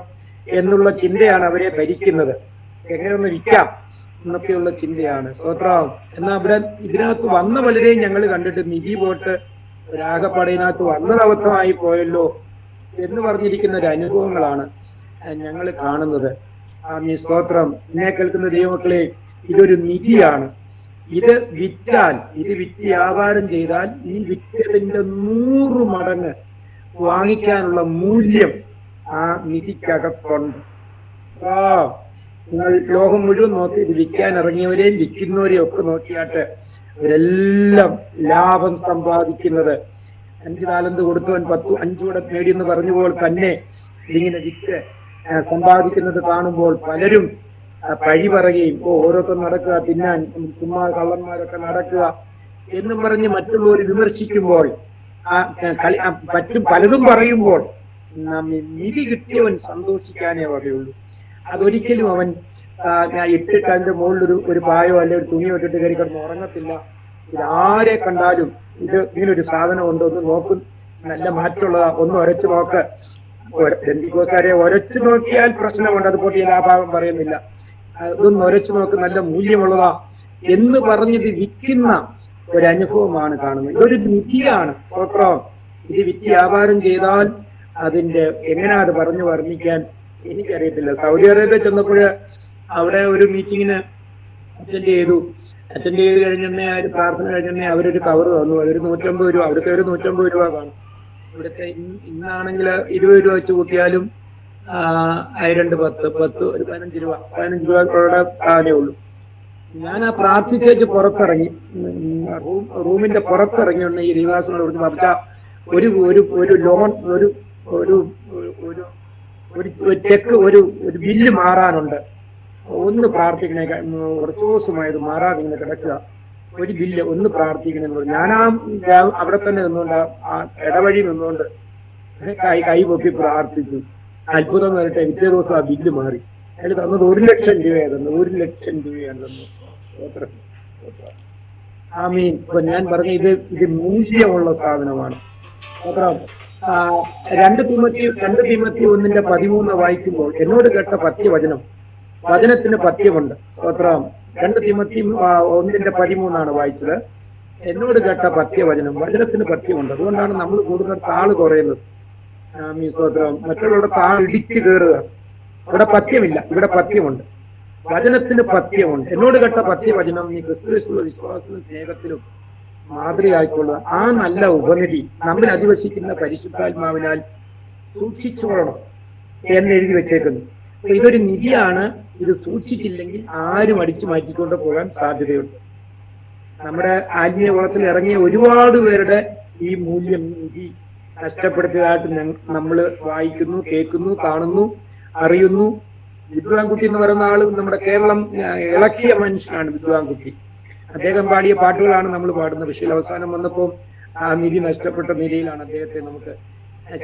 എന്നുള്ള ചിന്തയാണ് അവരെ ഭരിക്കുന്നത്. എങ്ങനെ ഒന്ന് വിൽക്കാം എന്നൊക്കെയുള്ള ചിന്തയാണ്. സ്തോത്രം. എന്നാൽ ഇവിടെ ഇതിനകത്ത് വന്ന പലരെയും ഞങ്ങൾ കണ്ടിട്ട് നിധി പോട്ട് രാഗപ്പടയിനകത്ത് വന്നത് അബദ്ധമായി പോയല്ലോ എന്ന് പറഞ്ഞിരിക്കുന്ന ഒരു അനുഭവങ്ങളാണ് ഞങ്ങൾ കാണുന്നത്. സ്തോത്രം. എന്നെ കേൾക്കുന്ന ദൈവമക്കളെ, ഇതൊരു നിധിയാണ്. ഇത് വിറ്റാൽ, ഇത് വിറ്റ് വ്യാപാരം ചെയ്താൽ ഈ വിറ്റതിന്റെ 100 മടങ്ങ് വാങ്ങിക്കാനുള്ള മൂല്യം ആ നിധിക്കകത്തുണ്ട്. നിങ്ങൾ ലോകം മുഴുവൻ നോക്കി ഇത് വിൽക്കാൻ ഇറങ്ങിയവരെയും വിൽക്കുന്നവരെയും ഒക്കെ നോക്കിയാട്ട് ഇവരെല്ലാം ലാഭം സമ്പാദിക്കുന്നത് 5 താലന്ത് കൊടുത്തവൻ 5 കൂടെ നേടിയെന്ന് പറഞ്ഞുപോൽ തന്നെ ഇതിങ്ങനെ വിറ്റ് സമ്പാദിക്കുന്നത് കാണുമ്പോൾ പലരും പഴി പറയുകയും, ഓരോരുത്തർ നടക്കുക, തിന്നാൻ ചുമ്മാ കള്ളന്മാരൊക്കെ നടക്കുക എന്നും പറഞ്ഞ് മറ്റുള്ളവർ വിമർശിക്കുമ്പോൾ, പലതും പറയുമ്പോൾ നിധി കിട്ടിയവൻ സന്തോഷിക്കാനേ വകയുള്ളൂ. അതൊരിക്കലും അവൻ ഇട്ടിട്ട് അതിന്റെ മുകളിൽ ഒരു പായോ അല്ലെ ഒരു തുണിയോ ഇട്ടിട്ട് കയറി കിടന്ന് ഉറങ്ങത്തില്ല. ഇതാരെ കണ്ടാലും ഇത് ഇങ്ങനൊരു സാധനം ഉണ്ടോ ഒന്ന് നോക്കും, നല്ല മാറ്റമുള്ളതാ, ഒന്ന് ഉരച്ചു നോക്ക്. ബന്ധിക്കോസാരെ ഉരച്ചു നോക്കിയാൽ പ്രശ്നമുണ്ട്, അത് പൊട്ടി ആ ഭാഗം പറയുന്നില്ല. ഇതൊന്ന് ഉരച്ചു നോക്ക്, നല്ല മൂല്യമുള്ളതാ എന്ന് പറഞ്ഞത് വിൽക്കുന്ന ഒരനുഭവമാണ് കാണുന്നത്. ഇതൊരു നിധിയാണ്. സ്തോത്രം. ഇത് വിറ്റ് വ്യാപാരം ചെയ്താൽ അതിന്റെ എങ്ങനെയാ അത് പറഞ്ഞു വർണ്ണിക്കാൻ എനിക്കറിയത്തില്ല. സൗദി അറേബ്യ ചെന്നപ്പോൾ അവിടെ ഒരു മീറ്റിങ്ങിന് അറ്റൻഡ് ചെയ്ത് കഴിഞ്ഞെ ആ ഒരു പ്രാർത്ഥന കഴിഞ്ഞെ അവരൊരു കവർ തന്നു. അതൊരു 150 രൂപ. അവിടുത്തെ ഒരു 150 രൂപ കാണും. ഇവിടുത്തെ ഇന്നാണെങ്കിൽ 20 രൂപ വെച്ച് കൂട്ടിയാലും 2 10 ഒരു 15 രൂപയുടെ സാധനമേ ഉള്ളൂ. ഞാൻ ആ പ്രാർത്ഥിച്ചേച്ച് പുറത്തിറങ്ങി, റൂമിന്റെ പുറത്തിറങ്ങി ഈ നിവാസികളോട് കൊടുത്ത് പറിച്ച ഒരു ലോൺ ഒരു ചെക്ക് ഒരു ബില്ല് മാറാനുണ്ട്, ഒന്ന് പ്രാർത്ഥിക്കണേ, കുറച്ച് ദിവസമായത് മാറാതെ ഇങ്ങനെ കിടക്കുക, ഒരു ബില്ല് ഒന്ന് പ്രാർത്ഥിക്കണമെന്ന് പറഞ്ഞു. ഞാൻ അവിടെ തന്നെ നിന്നുകൊണ്ട് ആ ഇടവഴി നിന്നുകൊണ്ട് കൈ പൊക്കി പ്രാർത്ഥിച്ചു. അത്ഭുതം വരട്ടെ, പിറ്റേ ദിവസം ആ ബില്ല് മാറി. അതിൽ തന്നത് 1 ലക്ഷം രൂപയാണ് തന്നത്. 1 ലക്ഷം രൂപയാണ് തന്നത്. ആമീൻ. ഇപ്പൊ ഞാൻ പറഞ്ഞ ഇത് മൂല്യമുള്ള സാധനമാണ്. 2 തിമോത്തി 1:13 വായിക്കുമ്പോൾ എന്നോട് കേട്ട പത്യവചനം, വചനത്തിന് പത്യമുണ്ട്. സ്തോത്രം. 2 തിമോത്തി 1:13 വായിച്ചത്. എന്നോട് കേട്ട പത്യവചനം, വചനത്തിന് പത്യമുണ്ട്. അതുകൊണ്ടാണ് നമ്മൾ കൂടുതൽ താള് കുറയുന്നത്. സ്തോത്രം. മറ്റുള്ളവരുടെ താൾ ഇടിച്ചു കയറുക. അവിടെ പത്യമില്ല, ഇവിടെ പത്യമുണ്ട്. വചനത്തിന് പത്യമുണ്ട്. എന്നോട് കേട്ട പത്യവചനം നീ ക്രിസ്തുവിലുള്ള വിശ്വാസത്തിലും സ്നേഹത്തിലും മാതൃകയായിക്കൊള്ളുക. ആ നല്ല ഉപനിധി നമ്മിൽ അധിവസിക്കുന്ന പരിശുദ്ധാത്മാവിനാൽ സൂക്ഷിച്ചുകൊള്ളണം എന്നെഴുതി വെച്ചേക്കുന്നു. അപ്പൊ ഇതൊരു നിധിയാണ്. ഇത് സൂക്ഷിച്ചില്ലെങ്കിൽ ആരും അടിച്ചു മാറ്റിക്കൊണ്ട് പോകാൻ സാധ്യതയുണ്ട്. നമ്മുടെ ആത്മീയ കുളത്തിൽ ഇറങ്ങിയ ഒരുപാട് പേരുടെ ഈ മൂല്യം, നിധി നഷ്ടപ്പെടുത്തിയതായിട്ട് നമ്മൾ വായിക്കുന്നു, കേൾക്കുന്നു, കാണുന്നു, അറിയുന്നു. വിദ്വാൻകുട്ടി എന്ന് പറയുന്ന ആള് നമ്മുടെ കേരളം ഇളക്കിയ മനുഷ്യനാണ് വിദ്വാൻകുട്ടി. അദ്ദേഹം പാടിയ പാട്ടുകളാണ് നമ്മൾ പാടുന്നത്. പക്ഷേ അവസാനം വന്നപ്പോൾ ആ നിധി നഷ്ടപ്പെട്ട നിലയിലാണ് അദ്ദേഹത്തെ നമുക്ക്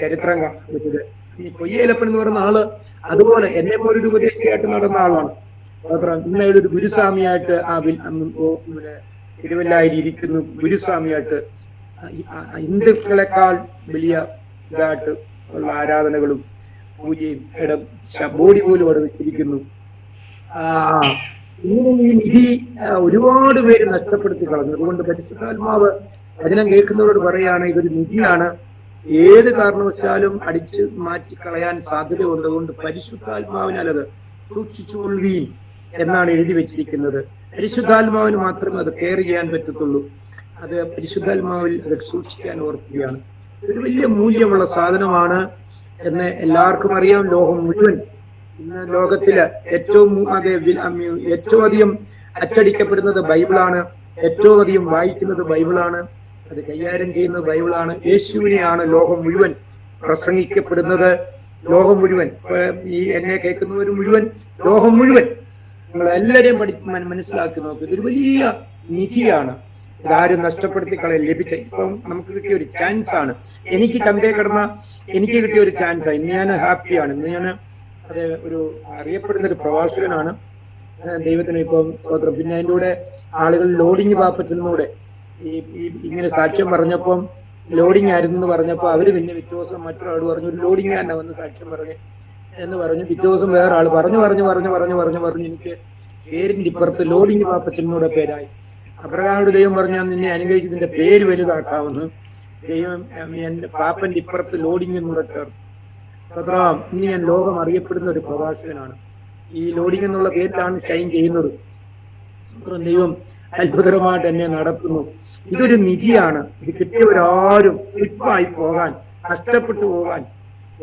ചരിത്രം കാണാൻ പറ്റിയത്. ഈ പൊയ്യേലപ്പൻ എന്ന് പറയുന്ന ആള് അതുപോലെ എന്നെ പോലൊരു ഉപദേശിയായിട്ട് നടന്ന ആളാണ്. ഇന്ന് ഒരു ഗുരുസ്വാമിയായിട്ട് തിരുവല്ലായിൽ ഇരിക്കുന്നു. ഗുരുസ്വാമിയായിട്ട് ഹിന്ദുക്കളെക്കാൾ വലിയ ഇതായിട്ട് ഉള്ള ആരാധനകളും പൂജയും ബോഡി പോലും അവിടെ വെച്ചിരിക്കുന്നു. ഈ നിധി ഒരുപാട് പേര് നഷ്ടപ്പെടുത്തി കളഞ്ഞു. അതുകൊണ്ട് പരിശുദ്ധാത്മാവ് വചനം കേൾക്കുന്നവരോട് പറയുകയാണ്, ഇതൊരു നിധിയാണ്, ഏത് കാരണവശാലും അടിച്ചു മാറ്റിക്കളയാൻ സാധ്യതയുണ്ട്. അതുകൊണ്ട് പരിശുദ്ധാത്മാവിനാൽ അത് സൂക്ഷിച്ചുകൊള്ളുകയും എന്നാണ് എഴുതി വെച്ചിരിക്കുന്നത്. പരിശുദ്ധാത്മാവിന് മാത്രമേ അത് കെയർ ചെയ്യാൻ പറ്റത്തുള്ളൂ. അത് പരിശുദ്ധാത്മാവിൽ അത് സൂക്ഷിക്കാൻ ഓർക്കുകയാണ്. ഒരു വലിയ മൂല്യമുള്ള സാധനമാണ് എന്ന് എല്ലാവർക്കും അറിയാം. ലോകം മുഴുവൻ ഇന്ന് ലോകത്തില് ഏറ്റവും അധികം അച്ചടിക്കപ്പെടുന്നത് ബൈബിളാണ്. ഏറ്റവും അധികം വായിക്കുന്നത് ബൈബിളാണ്. അത് കൈകാര്യം ചെയ്യുന്നത് ബൈബിളാണ്. യേശുവിനെയാണ് ലോകം മുഴുവൻ പ്രസംഗിക്കപ്പെടുന്നത്. ലോകം മുഴുവൻ, ഈ എന്നെ കേൾക്കുന്നവർ മുഴുവൻ, ലോകം മുഴുവൻ നിങ്ങളെല്ലാവരെയും മനസ്സിലാക്കി നോക്കും. ഇതൊരു വലിയ നിധിയാണ്. ഇതാരും നഷ്ടപ്പെടുത്തി കളയാൻ ലഭിച്ച, ഇപ്പം നമുക്ക് കിട്ടിയ ഒരു ചാൻസ് ആണ്. എനിക്ക് ചന്തയെ കിടന്ന എനിക്ക് കിട്ടിയ ഒരു ചാൻസാണ്. ഇന്ന് ഞാൻ ഹാപ്പിയാണ്. ഇന്ന് ഞാൻ അത് ഒരു അറിയപ്പെടുന്ന ഒരു പ്രഭാഷകനാണ്. ദൈവത്തിന് ഇപ്പം സ്വതന്ത്രം. പിന്നെ അതിൻ്റെ കൂടെ ആളുകൾ ലോഡിങ് പാപ്പത്തിനൂടെ ഇങ്ങനെ സാക്ഷ്യം പറഞ്ഞപ്പം ലോഡിങ് ആയിരുന്നു എന്ന് പറഞ്ഞപ്പോൾ അവര് പിന്നെ പിറ്റേ ദിവസം മറ്റൊരാൾ പറഞ്ഞു ഒരു ലോഡിങ് തന്നെ വന്ന് സാക്ഷ്യം പറഞ്ഞ് എന്ന് പറഞ്ഞു. പിറ്റേ ദിവസം വേറെ ആൾ പറഞ്ഞു എനിക്ക് പേരിന്റെ ഇപ്പുറത്ത് ലോഡിങ് പാപ്പച്ചനോടെ പേരായി. അബ്രഹാമിന്റെ ദൈവം പറഞ്ഞു ഞാൻ നിന്നെ അനുഗ്രഹിച്ച് നിന്റെ പേര് വലുതാക്കാമെന്ന്. ദൈവം എന്റെ പാപ്പന്റെ ഇപ്പുറത്ത് ലോഡിങ് എന്നൂടെ ചേർത്ത്. സ്വത്രം, ഇനി ഞാൻ ലോകം അറിയപ്പെടുന്ന ഒരു പ്രഭാഷകനാണ്. ഈ ലോഡിങ് എന്നുള്ള പേരിലാണ് ഷൈൻ ചെയ്യുന്നത്. ദൈവം അത്ഭുതകരമായിട്ട് എന്നെ നടത്തുന്നു. ഇതൊരു നിധിയാണ്. ഇത് കിട്ടിയവരാരും സ്ലിപ്പായി പോകാൻ, നഷ്ടപ്പെട്ടു പോകാൻ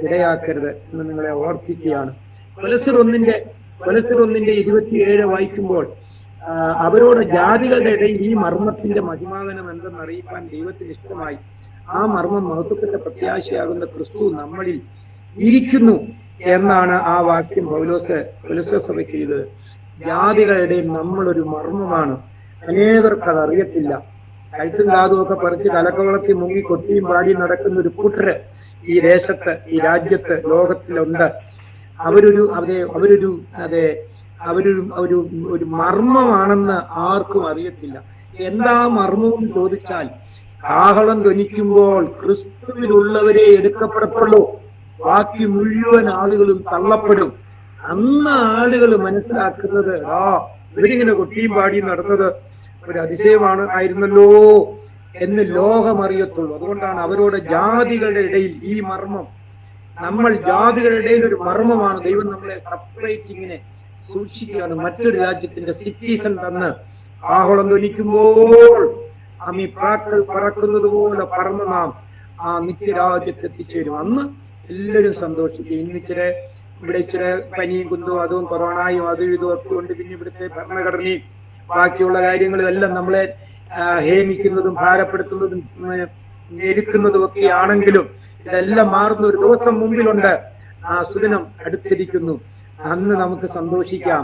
ഇടയാക്കരുത് എന്ന് നിങ്ങളെ ഓർപ്പിക്കുകയാണ്. കൊലസ്തർ 1:27 വായിക്കുമ്പോൾ അവരോട് ജാതികളുടെ ഇടയിൽ ഈ മർമ്മത്തിന്റെ മഹിമാഗനം എന്തെന്ന് അറിയിക്കാൻ ദൈവത്തിന് ഇഷ്ടമായി. ആ മർമ്മം മഹത്വത്തിന്റെ പ്രത്യാശയാകുന്ന ക്രിസ്തു നമ്മളിൽ ഇരിക്കുന്നു എന്നാണ് ആ വാക്യം പൗലോസ് കൊലസ്തർ സഭയ്ക്ക് ചെയ്തത്. ജാതികളുടെ നമ്മളൊരു മർമ്മമാണ്. അനേകർക്ക് അത് അറിയത്തില്ല. കഴുത്തും കാതും ഒക്കെ പറിച്ച് കലക്കവളത്തിൽ മുങ്ങി കൊട്ടിയും പാടിയും നടക്കുന്ന ഒരു കൂട്ടര് ഈ ദേശത്ത്, ഈ രാജ്യത്ത്, ലോകത്തിലുണ്ട്. അവരൊരു മർമ്മമാണെന്ന് ആർക്കും അറിയത്തില്ല. എന്താ മർമ്മം ചോദിച്ചാൽ, കാഹളം ധ്വനിക്കുമ്പോൾ ക്രിസ്തുവിലുള്ളവരെ എടുക്കപ്പെടത്തുള്ളൂ, ബാക്കി മുഴുവൻ ആളുകളും തള്ളപ്പെടും. അന്ന് ആളുകൾ മനസ്സിലാക്കുന്നത് ഇവരിങ്ങനെ കൊട്ടിയും പാടിയും നടന്നത് ഒരു അതിശയമാണ് ആയിരുന്നല്ലോ എന്ന് ലോകം അറിയത്തുള്ളൂ. അതുകൊണ്ടാണ് അവരോട് ജാതികളുടെ ഇടയിൽ ഈ മർമ്മം, നമ്മൾ ജാതികളുടെ ഇടയിൽ ഒരു മർമ്മമാണ്. ദൈവം നമ്മളെ സെപ്പറേറ്റ് ഇങ്ങനെ സൂക്ഷിക്കുകയാണ്. മറ്റൊരു രാജ്യത്തിന്റെ സിറ്റിസൺ തന്ന് ആഹോളം ധ്വനിക്കുമ്പോൾ പ്രാക്കൾ പറക്കുന്നത് പോലെ പറന്ന് നാം ആ നിത്യരാജ്യത്ത് എത്തിച്ചേരും. അന്ന് എല്ലാവരും സന്തോഷിക്കും. ഇന്നിച്ചിരി ഇവിടെ ഇച്ചിരി പനിയും കുന്തും അതും കൊറോണയും അതും ഇതും ഒക്കെ ഉണ്ട്. പിന്നെ ഇവിടുത്തെ ഭരണഘടനയും ബാക്കിയുള്ള കാര്യങ്ങളും എല്ലാം നമ്മളെ ഹേമിക്കുന്നതും ഭാരപ്പെടുത്തുന്നതും ഞെരുക്കുന്നതും ഒക്കെ ആണെങ്കിലും ഇതെല്ലാം മാറുന്ന ഒരു ദിവസം മുമ്പിലുണ്ട്. ആ സുദിനം അടുത്തിരിക്കുന്നു. അന്ന് നമുക്ക് സന്തോഷിക്കാം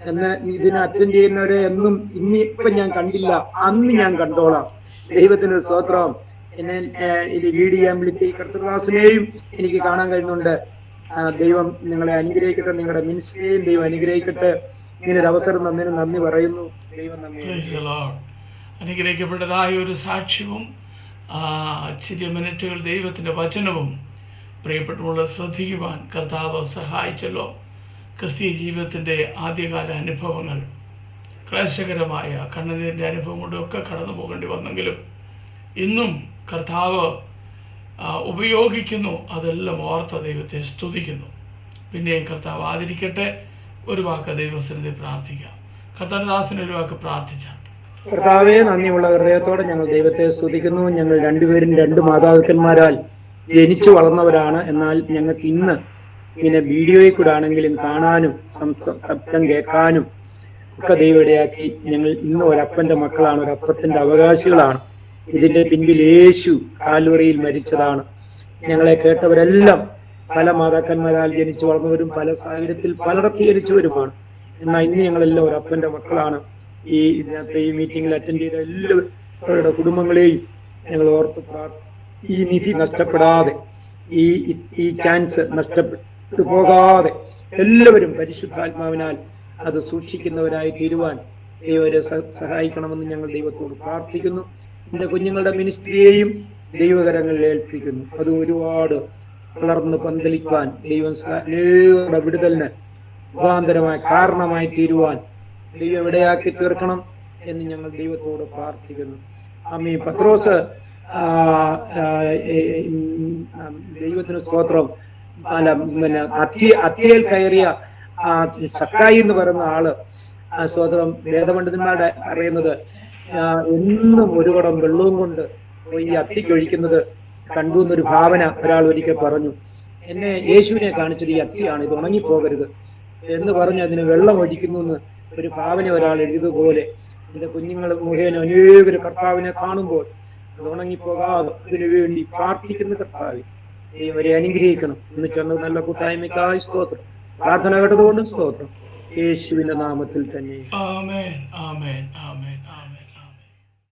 എന്ന് ഇതിനെ അറ്റൻഡ് ചെയ്യുന്നവരെ എന്നും ഇന്നിപ്പം ഞാൻ കണ്ടില്ല, അന്ന് ഞാൻ കണ്ടോളാം. ദൈവത്തിന് സ്തോത്രം. എന്നെ ഇത് ലീഡ് ചെയ്യാൻ വിളിച്ച ഈ കർത്തൃദാസിനെയും എനിക്ക് കാണാൻ കഴിയുന്നുണ്ട്. ദൈവം നിങ്ങളെ അനുഗ്രഹിക്കട്ടെ, നിങ്ങളുടെ മിനിസ്ട്രിയെയും ദൈവം അനുഗ്രഹിക്കട്ടെ. ഇങ്ങനൊരു അവസരം തന്നതിന് നന്ദി പറയുന്നു. ദൈവം അനുഗ്രഹിക്കപ്പെട്ടതായ ഒരു സാക്ഷ്യവും ചില മിനിറ്റുകൾ ദൈവത്തിൻ്റെ വചനവും പ്രിയപ്പെട്ടുള്ള ശ്രദ്ധിക്കുവാൻ കർത്താവ് സഹായിച്ചല്ലോ. ക്രിസ്തീയ ജീവിതത്തിൻ്റെ ആദ്യകാല അനുഭവങ്ങൾ ക്ലേശകരമായ കണ്ണുനീരിൻ്റെ അനുഭവം കൊണ്ടൊക്കെ കടന്നു പോകേണ്ടി വന്നെങ്കിലും ഇന്നും കർത്താവ് ഉപയോഗിക്കുന്നു. അതെല്ലാം ഓർത്ത ദൈവത്തെ സ്തുതിക്കുന്നു. പിന്നെയും കർത്താവ് ആദരിക്കട്ടെ. ഒരു വാക്ക് ദൈവസന്നിധി പ്രാർത്ഥിക്കാം. കർത്താവിദാസന് ഒരു വാക്ക് പ്രാർത്ഥിച്ചാൽ. കർത്താവേ, നന്ദിയുള്ള ഹൃദയത്തോടെ ഞങ്ങൾ ദൈവത്തെ സ്തുതിക്കുന്നു. ഞങ്ങൾ രണ്ടുപേരും രണ്ട് മാതാപിതാക്കന്മാരാൽ ജനിച്ചു വളർന്നവരാണ്. എന്നാൽ ഞങ്ങൾക്ക് ഇന്ന് ഇങ്ങനെ വീഡിയോയിൽ കൂടെ ആണെങ്കിലും കാണാനും ശബ്ദം കേൾക്കാനും ഒക്കെ ദൈവം ഇടയാക്കി. ഞങ്ങൾ ഇന്ന് ഒരപ്പൻ്റെ മക്കളാണ്, ഒരപ്പത്തിൻ്റെ അവകാശികളാണ്. ഇതിൻ്റെ പിൻപിൽ യേശു കാൽവറിയിൽ മരിച്ചതാണ്. ഞങ്ങളെ കേട്ടവരെല്ലാം പല മാതാക്കന്മാരാൽ ജനിച്ചു വളർന്നവരും പല സാഹചര്യത്തിൽ പലയിടത്ത് ജനിച്ചവരുമാണ്. എന്നാൽ ഇന്ന് ഞങ്ങളെല്ലാം ഒരപ്പൻ്റെ മക്കളാണ്. ഇതിനകത്ത് ഈ മീറ്റിങ്ങിൽ അറ്റൻഡ് ചെയ്ത എല്ലാവരുടെ കുടുംബങ്ങളെയും ഞങ്ങൾ ഓർത്ത് ഈ നിധി നഷ്ടപ്പെടാതെ, ഈ ചാൻസ് നഷ്ടപ്പെട്ടു പോകാതെ എല്ലാവരും പരിശുദ്ധാത്മാവിനാൽ അത് സൂക്ഷിക്കുന്നവരായി തീരുവാൻ ദൈവരെ സഹായിക്കണമെന്ന് ഞങ്ങൾ ദൈവത്തോട് പ്രാർത്ഥിക്കുന്നു. എൻ്റെ കുഞ്ഞുങ്ങളുടെ മിനിസ്ട്രിയെയും ദൈവകരങ്ങളിൽ ഏൽപ്പിക്കുന്നു. അത് ഒരുപാട് വളർന്ന് പന്തലിക്കാൻ ദൈവം അനേകരുടെ വിടുതലിന് മുഖാന്തരമായി കാരണമായി തീരുവാൻ ദൈവം ഇടയാക്കി തീർക്കണം എന്ന് ഞങ്ങൾ ദൈവത്തോട് പ്രാർത്ഥിക്കുന്നു. ആമീൻ. പത്രോസ് ദൈവത്തിന് സ്തോത്രം. അത്തിയിൽ കയറിയ സക്കായി എന്ന് പറയുന്ന ആള് സ്തോത്രം, വേദപണ്ഡിതന്മാരുടെ അറിയുന്നത് എന്നും ഒരു കുടം വെള്ളവും കൊണ്ട് ഈ അത്തിക്കൊഴിക്കുന്നത് കണ്ടു എന്നൊരു ഭാവന ഒരാൾ ഒരിക്കൽ പറഞ്ഞു. എന്നെ യേശുവിനെ കാണിച്ചത് ഈ അത്തിയാണ്, ഇത് ഉണങ്ങിപ്പോകരുത് എന്ന് പറഞ്ഞ് അതിന് വെള്ളം ഒഴിക്കുന്നു എന്ന് ഒരു ഭാവന ഒരാൾ എഴുതിയതുപോലെ എൻ്റെ കുഞ്ഞുങ്ങൾ മുഖേന അനേകർ കർത്താവിനെ കാണുമ്പോൾ അത് ഉണങ്ങിപ്പോകാതെ അതിനു വേണ്ടി പ്രാർത്ഥിക്കുന്ന കർത്താവ് ഇവരെ അനുഗ്രഹിക്കണം എന്ന് ചെന്ന നല്ല കൂട്ടായ്മയ്ക്കായി സ്തോത്രം. പ്രാർത്ഥന കേട്ടതുകൊണ്ടും സ്തോത്രം. യേശുവിന്റെ നാമത്തിൽ തന്നെ. ആമേൻ, ആമേൻ, ആമേൻ, ആമേൻ.